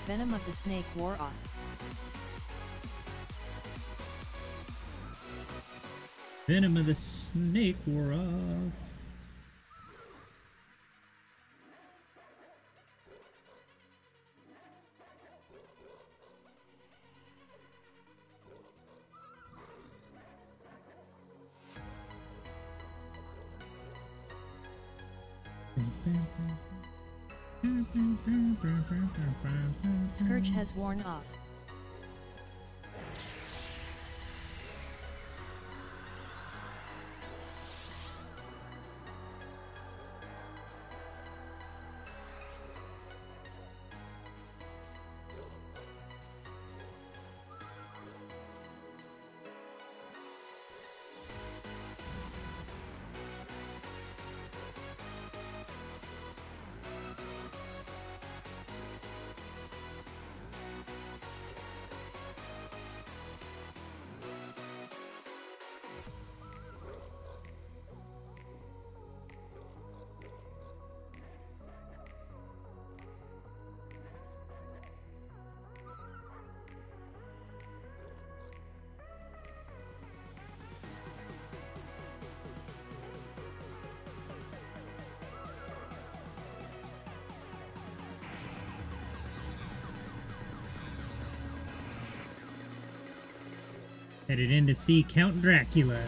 Venom of the snake wore off. Venom of the snake wore off. Scourge has worn off. Headed in to see Count Dracula.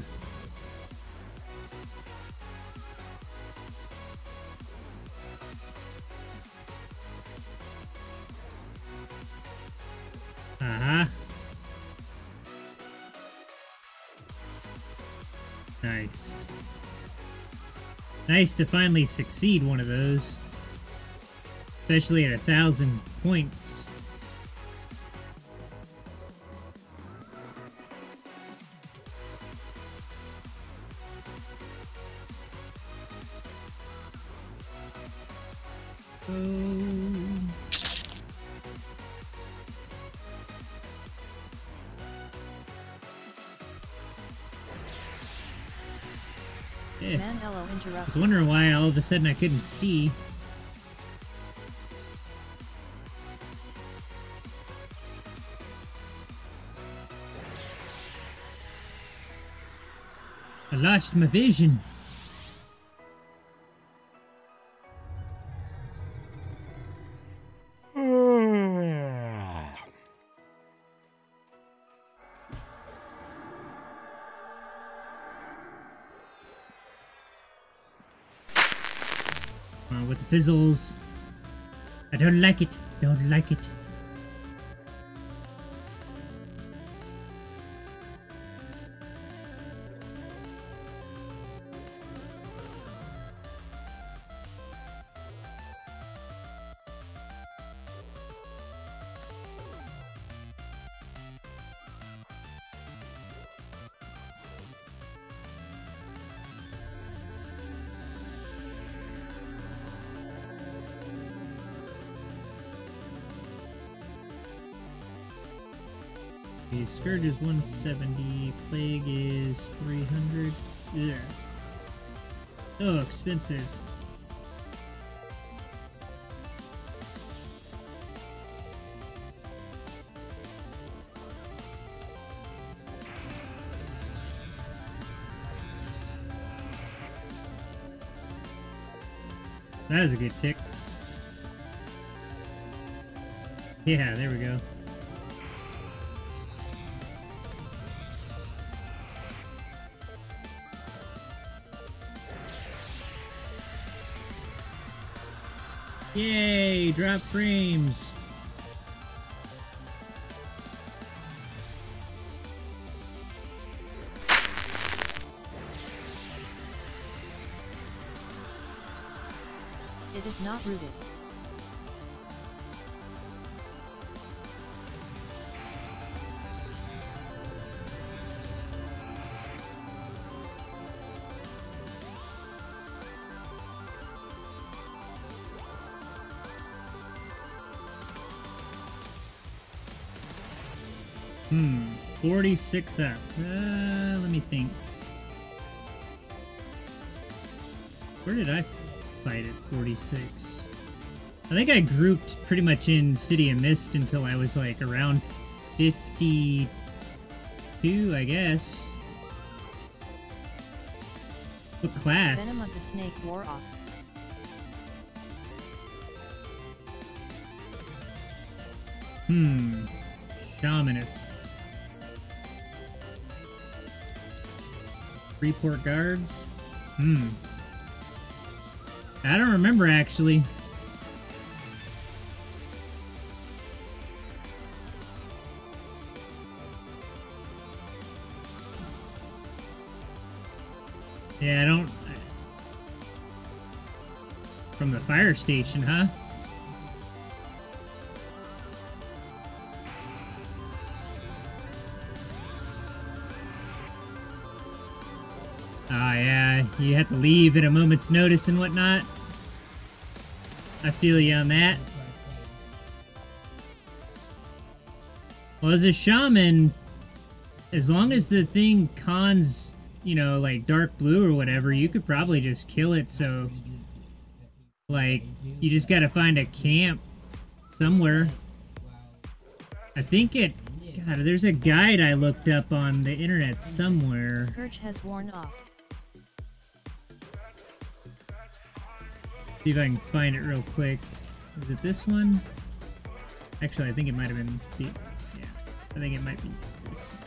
Uh-huh. Nice. Nice to finally succeed one of those. Especially at 1,000 points. Manello I was interrupted. wondering why all of a sudden I couldn't see. I lost my vision. With the fizzles. I don't like it. Don't like it. The Scourge is 170, Plague is 300. Yeah. Oh, expensive. That is a good tick. Yeah, there we go. Yay! Drop frames! It is not rooted. 46 up. Let me think. Where did I fight at 46? I think I grouped pretty much in City of Mist until I was like around 52, I guess. What class? Venom of the snake wore off. Shaman. Freeport guards? I don't remember actually. Yeah, I don't... From the fire station, huh? Ah, yeah, you have to leave at a moment's notice and whatnot. I feel you on that. Well, as a shaman, as long as the thing cons, you know, like dark blue or whatever, you could probably just kill it, so... Like, you just gotta find a camp somewhere. I think it... God, there's a guide I looked up on the internet somewhere. Scourge has worn off. See if I can find it real quick. Is it this one? Actually, I think it might have been the... Yeah, I think it might be this one.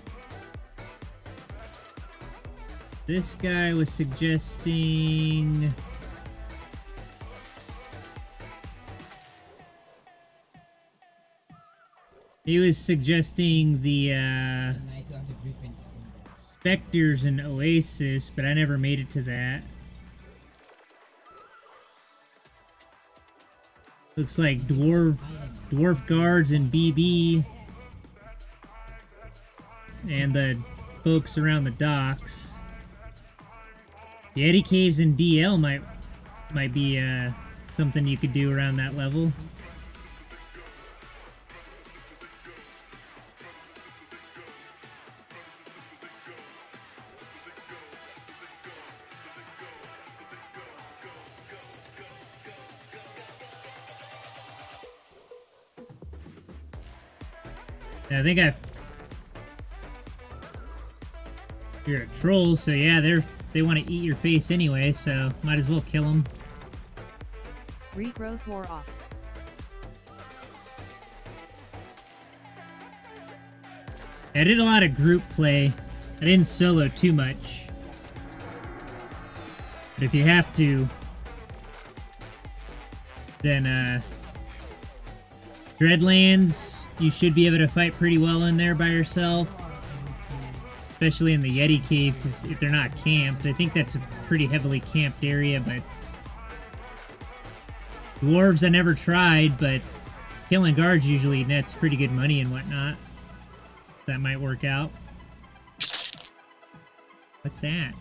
This guy was suggesting... He was suggesting the, Spectres and Oasis, but I never made it to that. Looks like Dwarf Guards and BB. And the folks around the docks. The Eddy Caves and DL might be, something you could do around that level. I think You're a troll, so yeah, they want to eat your face anyway, so might as well kill them. Regrowth wore off. I did a lot of group play. I didn't solo too much. But if you have to, then Dreadlands, you should be able to fight pretty well in there by yourself. Especially in the Yeti Cave, because if they're not camped. I think that's a pretty heavily camped area, but... Dwarves I never tried, but killing guards usually nets pretty good money and whatnot. That might work out. What's that?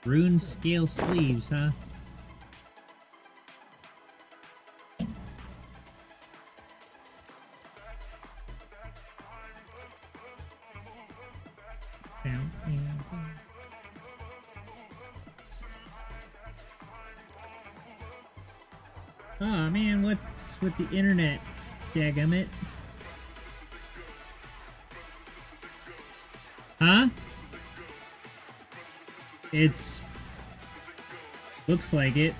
Rune scale sleeves, huh? Oh man, what's with the internet? Dagummit. Huh? It's... Looks like it.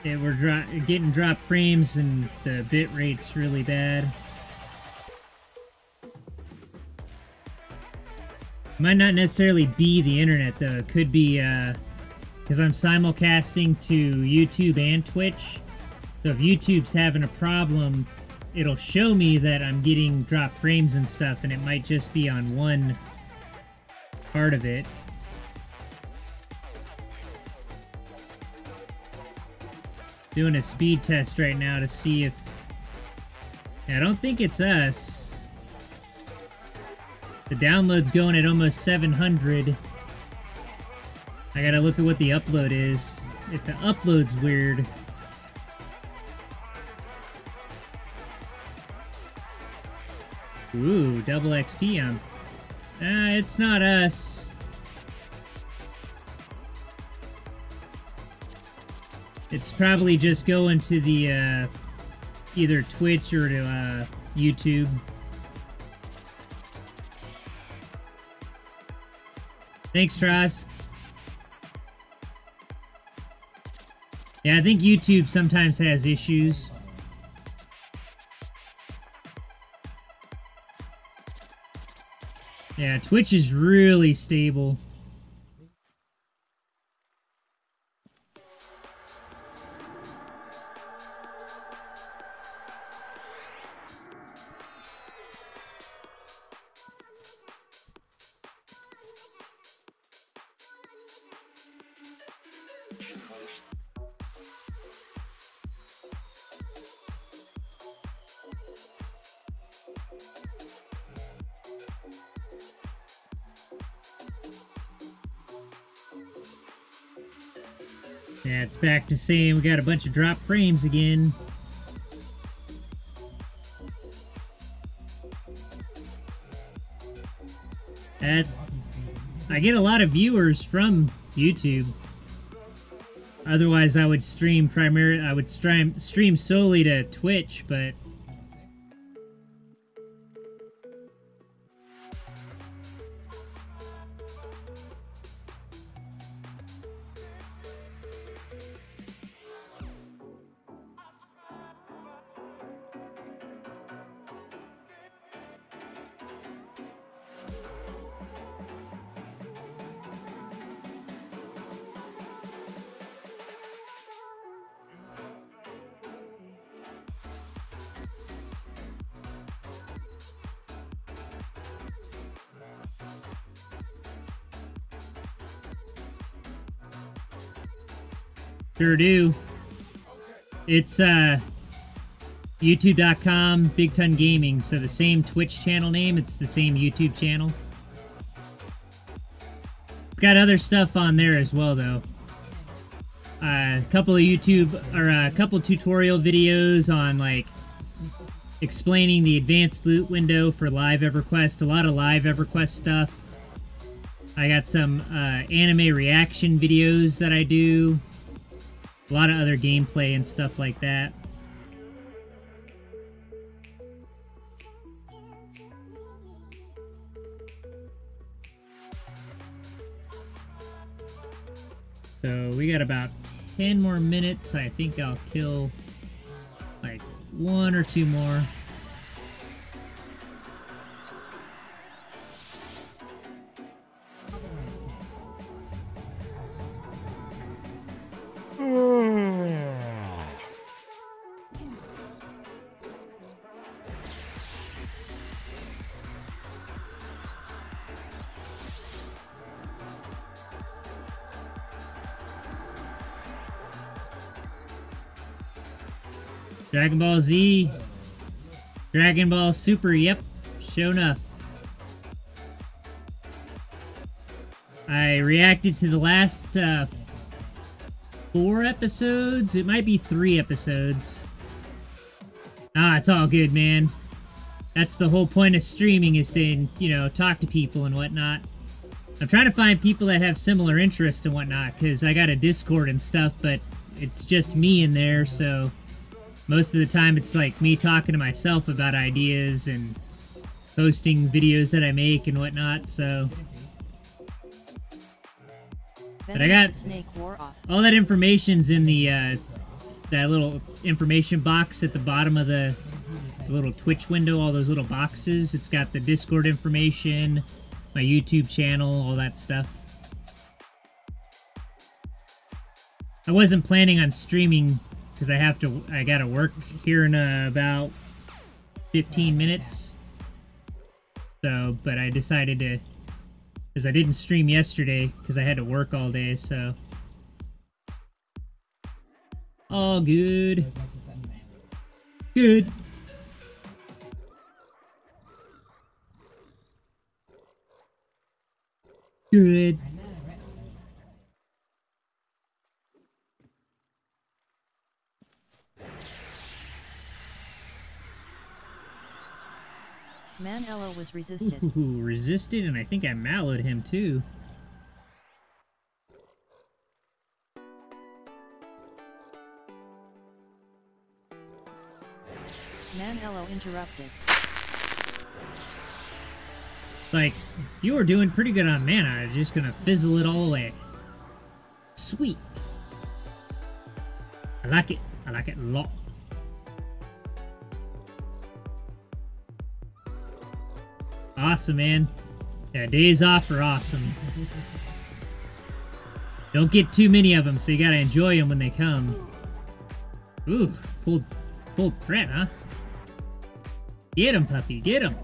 We're getting drop frames and the bit rate's really bad. Might not necessarily be the internet though. It could be because I'm simulcasting to YouTube and Twitch. So if YouTube's having a problem, it'll show me that I'm getting drop frames and stuff, and it might just be on one part of it. Doing a speed test right now to see if... I don't think it's us. The download's going at almost 700. I gotta look at what the upload is. If the upload's weird... Ooh, double XP on. It's not us. It's probably just going to the, either Twitch or to, YouTube. Thanks, Troz. Yeah, I think YouTube sometimes has issues. Yeah, Twitch is really stable. Yeah, it's back to saying we got a bunch of drop frames again. I get a lot of viewers from YouTube. Otherwise, I would stream stream solely to Twitch, but sure do. It's youtube.com BigTon Gaming, so the same Twitch channel name, it's the same YouTube channel. It's got other stuff on there as well, though. A couple of a couple tutorial videos on, like, explaining the advanced loot window for live Everquest. A lot of live Everquest stuff. I got some anime reaction videos that I do. A lot of other gameplay and stuff like that. So we got about 10 more minutes. I think I'll kill like 1 or 2 more. Dragon Ball Z, Dragon Ball Super, yep, sure enough. I reacted to the last 4 episodes, it might be 3 episodes. Ah, it's all good, man. That's the whole point of streaming, is to, you know, talk to people and whatnot. I'm trying to find people that have similar interests and whatnot, because I got a Discord and stuff, but it's just me in there, so most of the time it's like me talking to myself about ideas and posting videos that I make and whatnot, so. But I got all that information's in the that little information box at the bottom of the little Twitch window, all those little boxes. It's got the Discord information, my YouTube channel, all that stuff. I wasn't planning on streaming because I gotta work here in about 15 minutes. So, but I decided to, because I didn't stream yesterday because I had to work all day, so. All good. Good. Good. Man Manello was resisted. Ooh, resisted, and I think I mallowed him too. Manello interrupted. Like, you were doing pretty good on mana. I'm just gonna fizzle it all away. Sweet. I like it. I like it a lot. Awesome, man. Yeah, days off are awesome. Don't get too many of them, so you gotta enjoy them when they come. Ooh, pulled threat, huh? Get him, puppy, get him.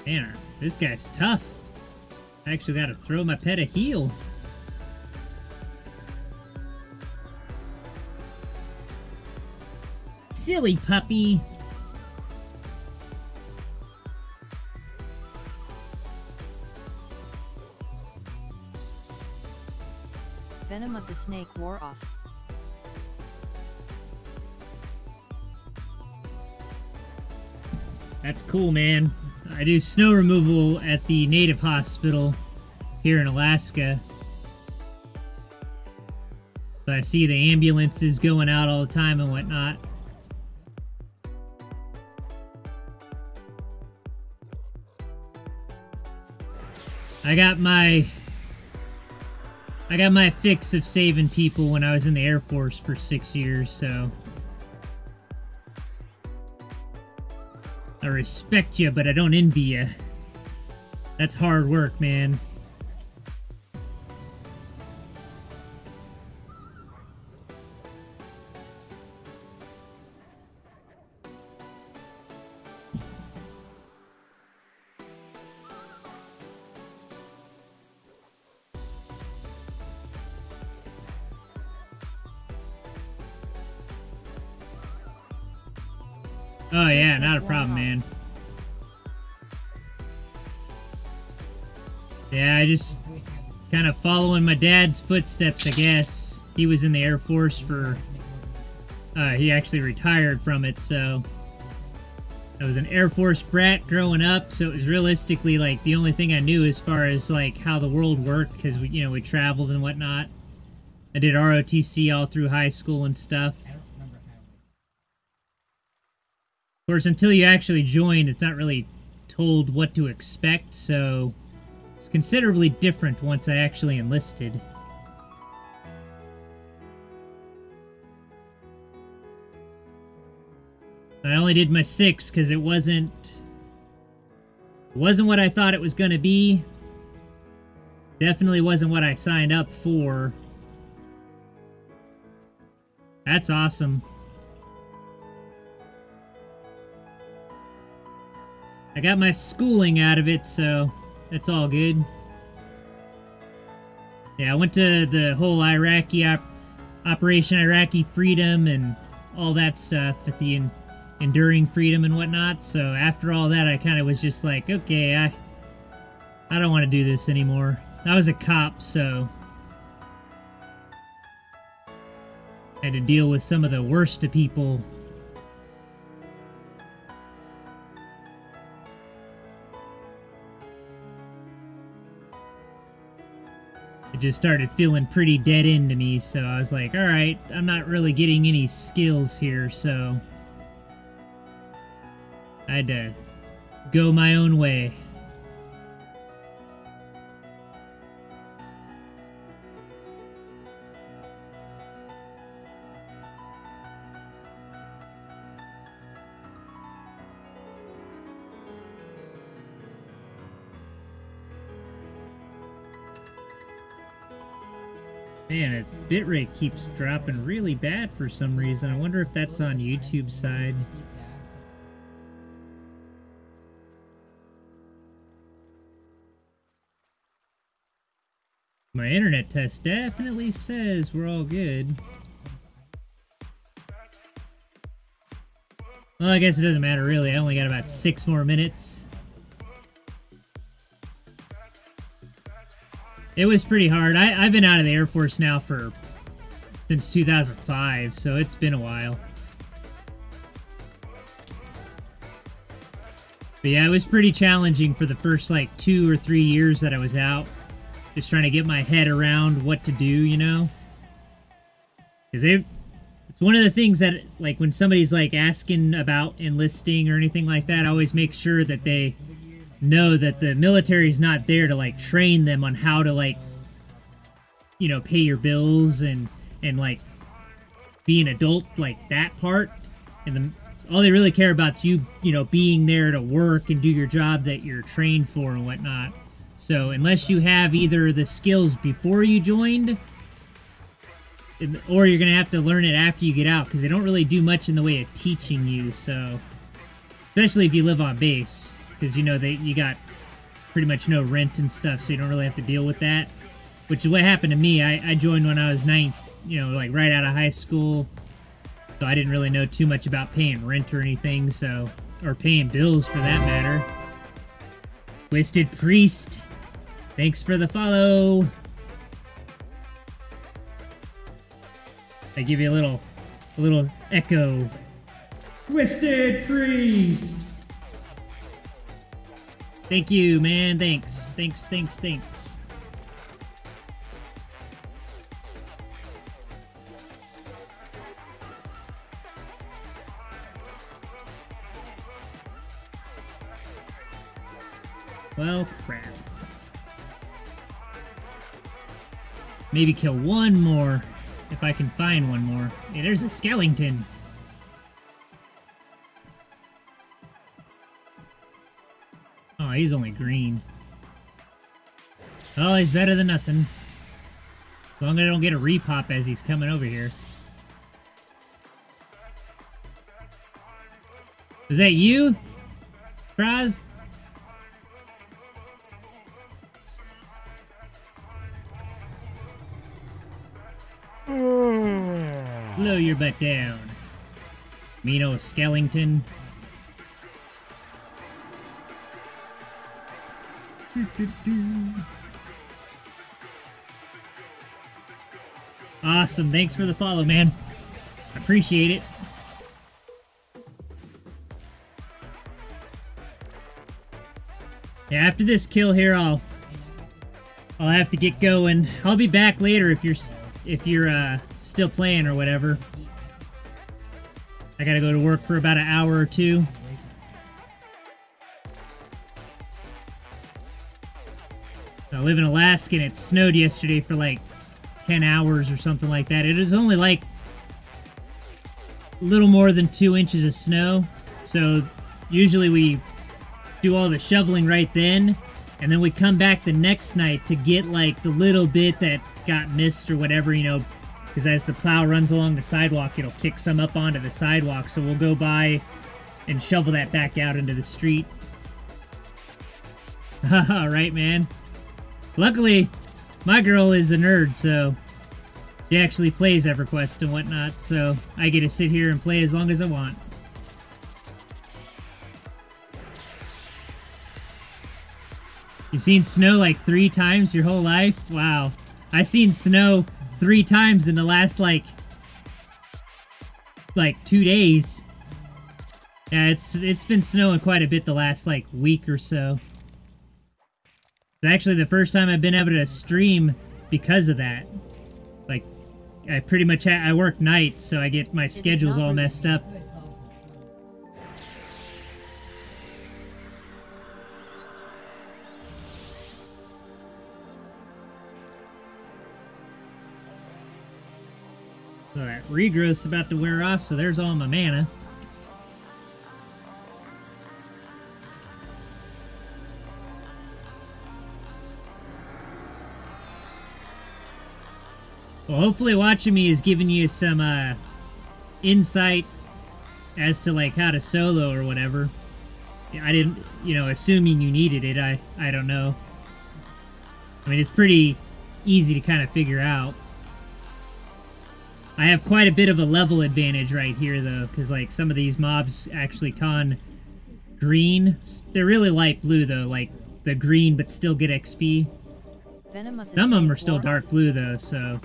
Man, this guy's tough. I actually gotta throw my pet a heal. Silly puppy. Venom of the snake wore off. That's cool, man. I do snow removal at the native hospital here in Alaska. So I see the ambulances going out all the time and whatnot. I got my fix of saving people when I was in the Air Force for 6 years, so I respect you, but I don't envy you. That's hard work, man. Oh yeah, not a problem, man. Yeah, I just kind of following my dad's footsteps, I guess. He was in the Air Force for... he actually retired from it, so... I was an Air Force brat growing up, so it was realistically, like, the only thing I knew as far as, like, how the world worked, because, we traveled and whatnot. I did ROTC all through high school and stuff. Of course, until you actually join, it's not really told what to expect, so it's considerably different once I actually enlisted. I only did my 6 because it wasn't what I thought it was going to be. Definitely wasn't what I signed up for. That's awesome. I got my schooling out of it, so that's all good. Yeah, I went to the whole Operation Iraqi Freedom and all that stuff at the Enduring Freedom and whatnot. So after all that, I kind of was just like, okay, I don't want to do this anymore. I was a cop, so I had to deal with some of the worst of people. It just started feeling pretty dead end to me, so I was like, alright, I'm not really getting any skills here, so I had to go my own way. Man, that bitrate keeps dropping really bad for some reason. I wonder if that's on YouTube's side. My internet test definitely says we're all good. Well, I guess it doesn't matter really. I only got about 6 more minutes. It was pretty hard. I've been out of the Air Force now since 2005, so it's been a while. But yeah, it was pretty challenging for the first like 2 or 3 years that I was out. Just trying to get my head around what to do, you know? Because it's one of the things that, like, when somebody's like asking about enlisting or anything like that, I always make sure that they know that the military's not there to like train them on how to, like, you know, pay your bills and like be an adult, like that part. And all they really care about is you know, being there to work and do your job that you're trained for and whatnot. So unless you have either the skills before you joined, or you're gonna have to learn it after you get out, because they don't really do much in the way of teaching you. So especially if you live on base, because you know you got pretty much no rent and stuff, so you don't really have to deal with that. Which is what happened to me. I joined when I was 9, you know, like right out of high school, so I didn't really know too much about paying rent or anything, so, or paying bills for that matter. Twisted Priest, thanks for the follow. I give you a little echo. Twisted Priest. Thank you, man. Thanks. Well, crap. Maybe kill one more, if I can find one more. Hey, there's a skeleton. Oh, he's only green. Oh, he's better than nothing. As long as I don't get a repop as he's coming over here. Is that you, Kraz? Slow your butt down, mean skeleton. Awesome, thanks for the follow, man. Appreciate it. Yeah, after this kill here, I'll have to get going. I'll be back later if you're still playing or whatever. I gotta go to work for about an hour or 2. I live in Alaska and it snowed yesterday for like 10 hours or something like that. It was only like a little more than 2 inches of snow. So usually we do all the shoveling right then, and then we come back the next night to get like the little bit that got missed or whatever, you know, because as the plow runs along the sidewalk, it'll kick some up onto the sidewalk, so we'll go by and shovel that back out into the street. Haha, right, man? Luckily, my girl is a nerd, so she actually plays EverQuest and whatnot, so I get to sit here and play as long as I want. You seen snow like 3 times your whole life? Wow. I seen snow 3 times in the last like 2 days. Yeah, it's been snowing quite a bit the last like week or so. It's actually the first time I've been able to stream because of that. Like, I pretty much I work nights, so I get my schedules all messed up. So that regrowth's about to wear off, so there's all my mana. Well, hopefully watching me is giving you some insight as to like how to solo or whatever. I didn't, you know, assuming you needed it, I don't know. I mean, it's pretty easy to kind of figure out. I have quite a bit of a level advantage right here, though, because, like, some of these mobs actually con green. They're really light blue, though, like, the green, but still get XP. Venom of the Some of them snake are still wore dark off. blue, though, so...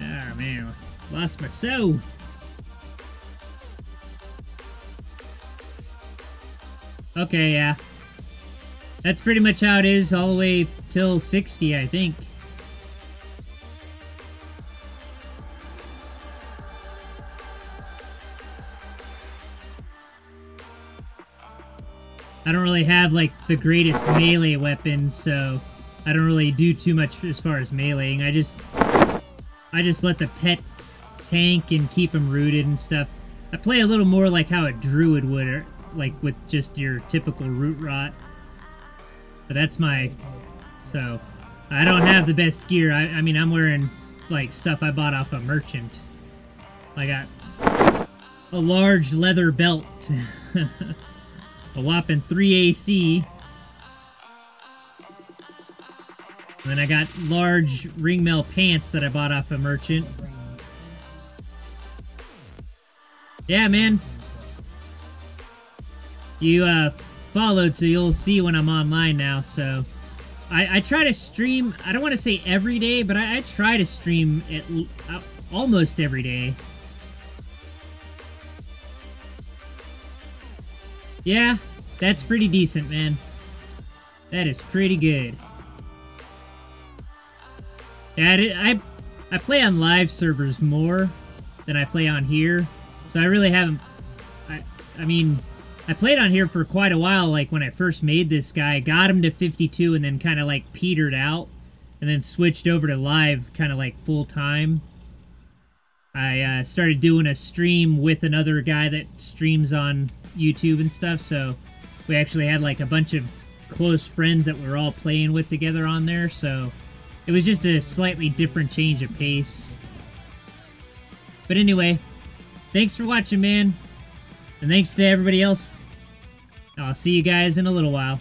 Oh, man. Lost my soul. Okay, yeah. That's pretty much how it is all the way till 60, I think. I don't really have, like, the greatest melee weapons, so I don't really do too much as far as meleeing. I just let the pet tank and keep them rooted and stuff. I play a little more like how a druid would, or like with just your typical root rot. But that's my... So, I don't have the best gear. I mean, I'm wearing, like, stuff I bought off a merchant. I got a large leather belt. A whopping 3 AC. And then I got large ringmail pants that I bought off a merchant. Yeah, man. You followed, so you'll see when I'm online now, so... I try to stream, I don't want to say every day, but I try to stream almost every day. Yeah, that's pretty decent, man. That is pretty good. Yeah, I play on live servers more than I play on here, so I really haven't... I mean, I played on here for quite a while, like when I first made this guy, got him to 52 and then kind of like petered out, and then switched over to live kind of like full time. I started doing a stream with another guy that streams on YouTube and stuff, so we actually had like a bunch of close friends that we're all playing with together on there, so it was just a slightly different change of pace. But anyway, thanks for watching, man. And thanks to everybody else. I'll see you guys in a little while.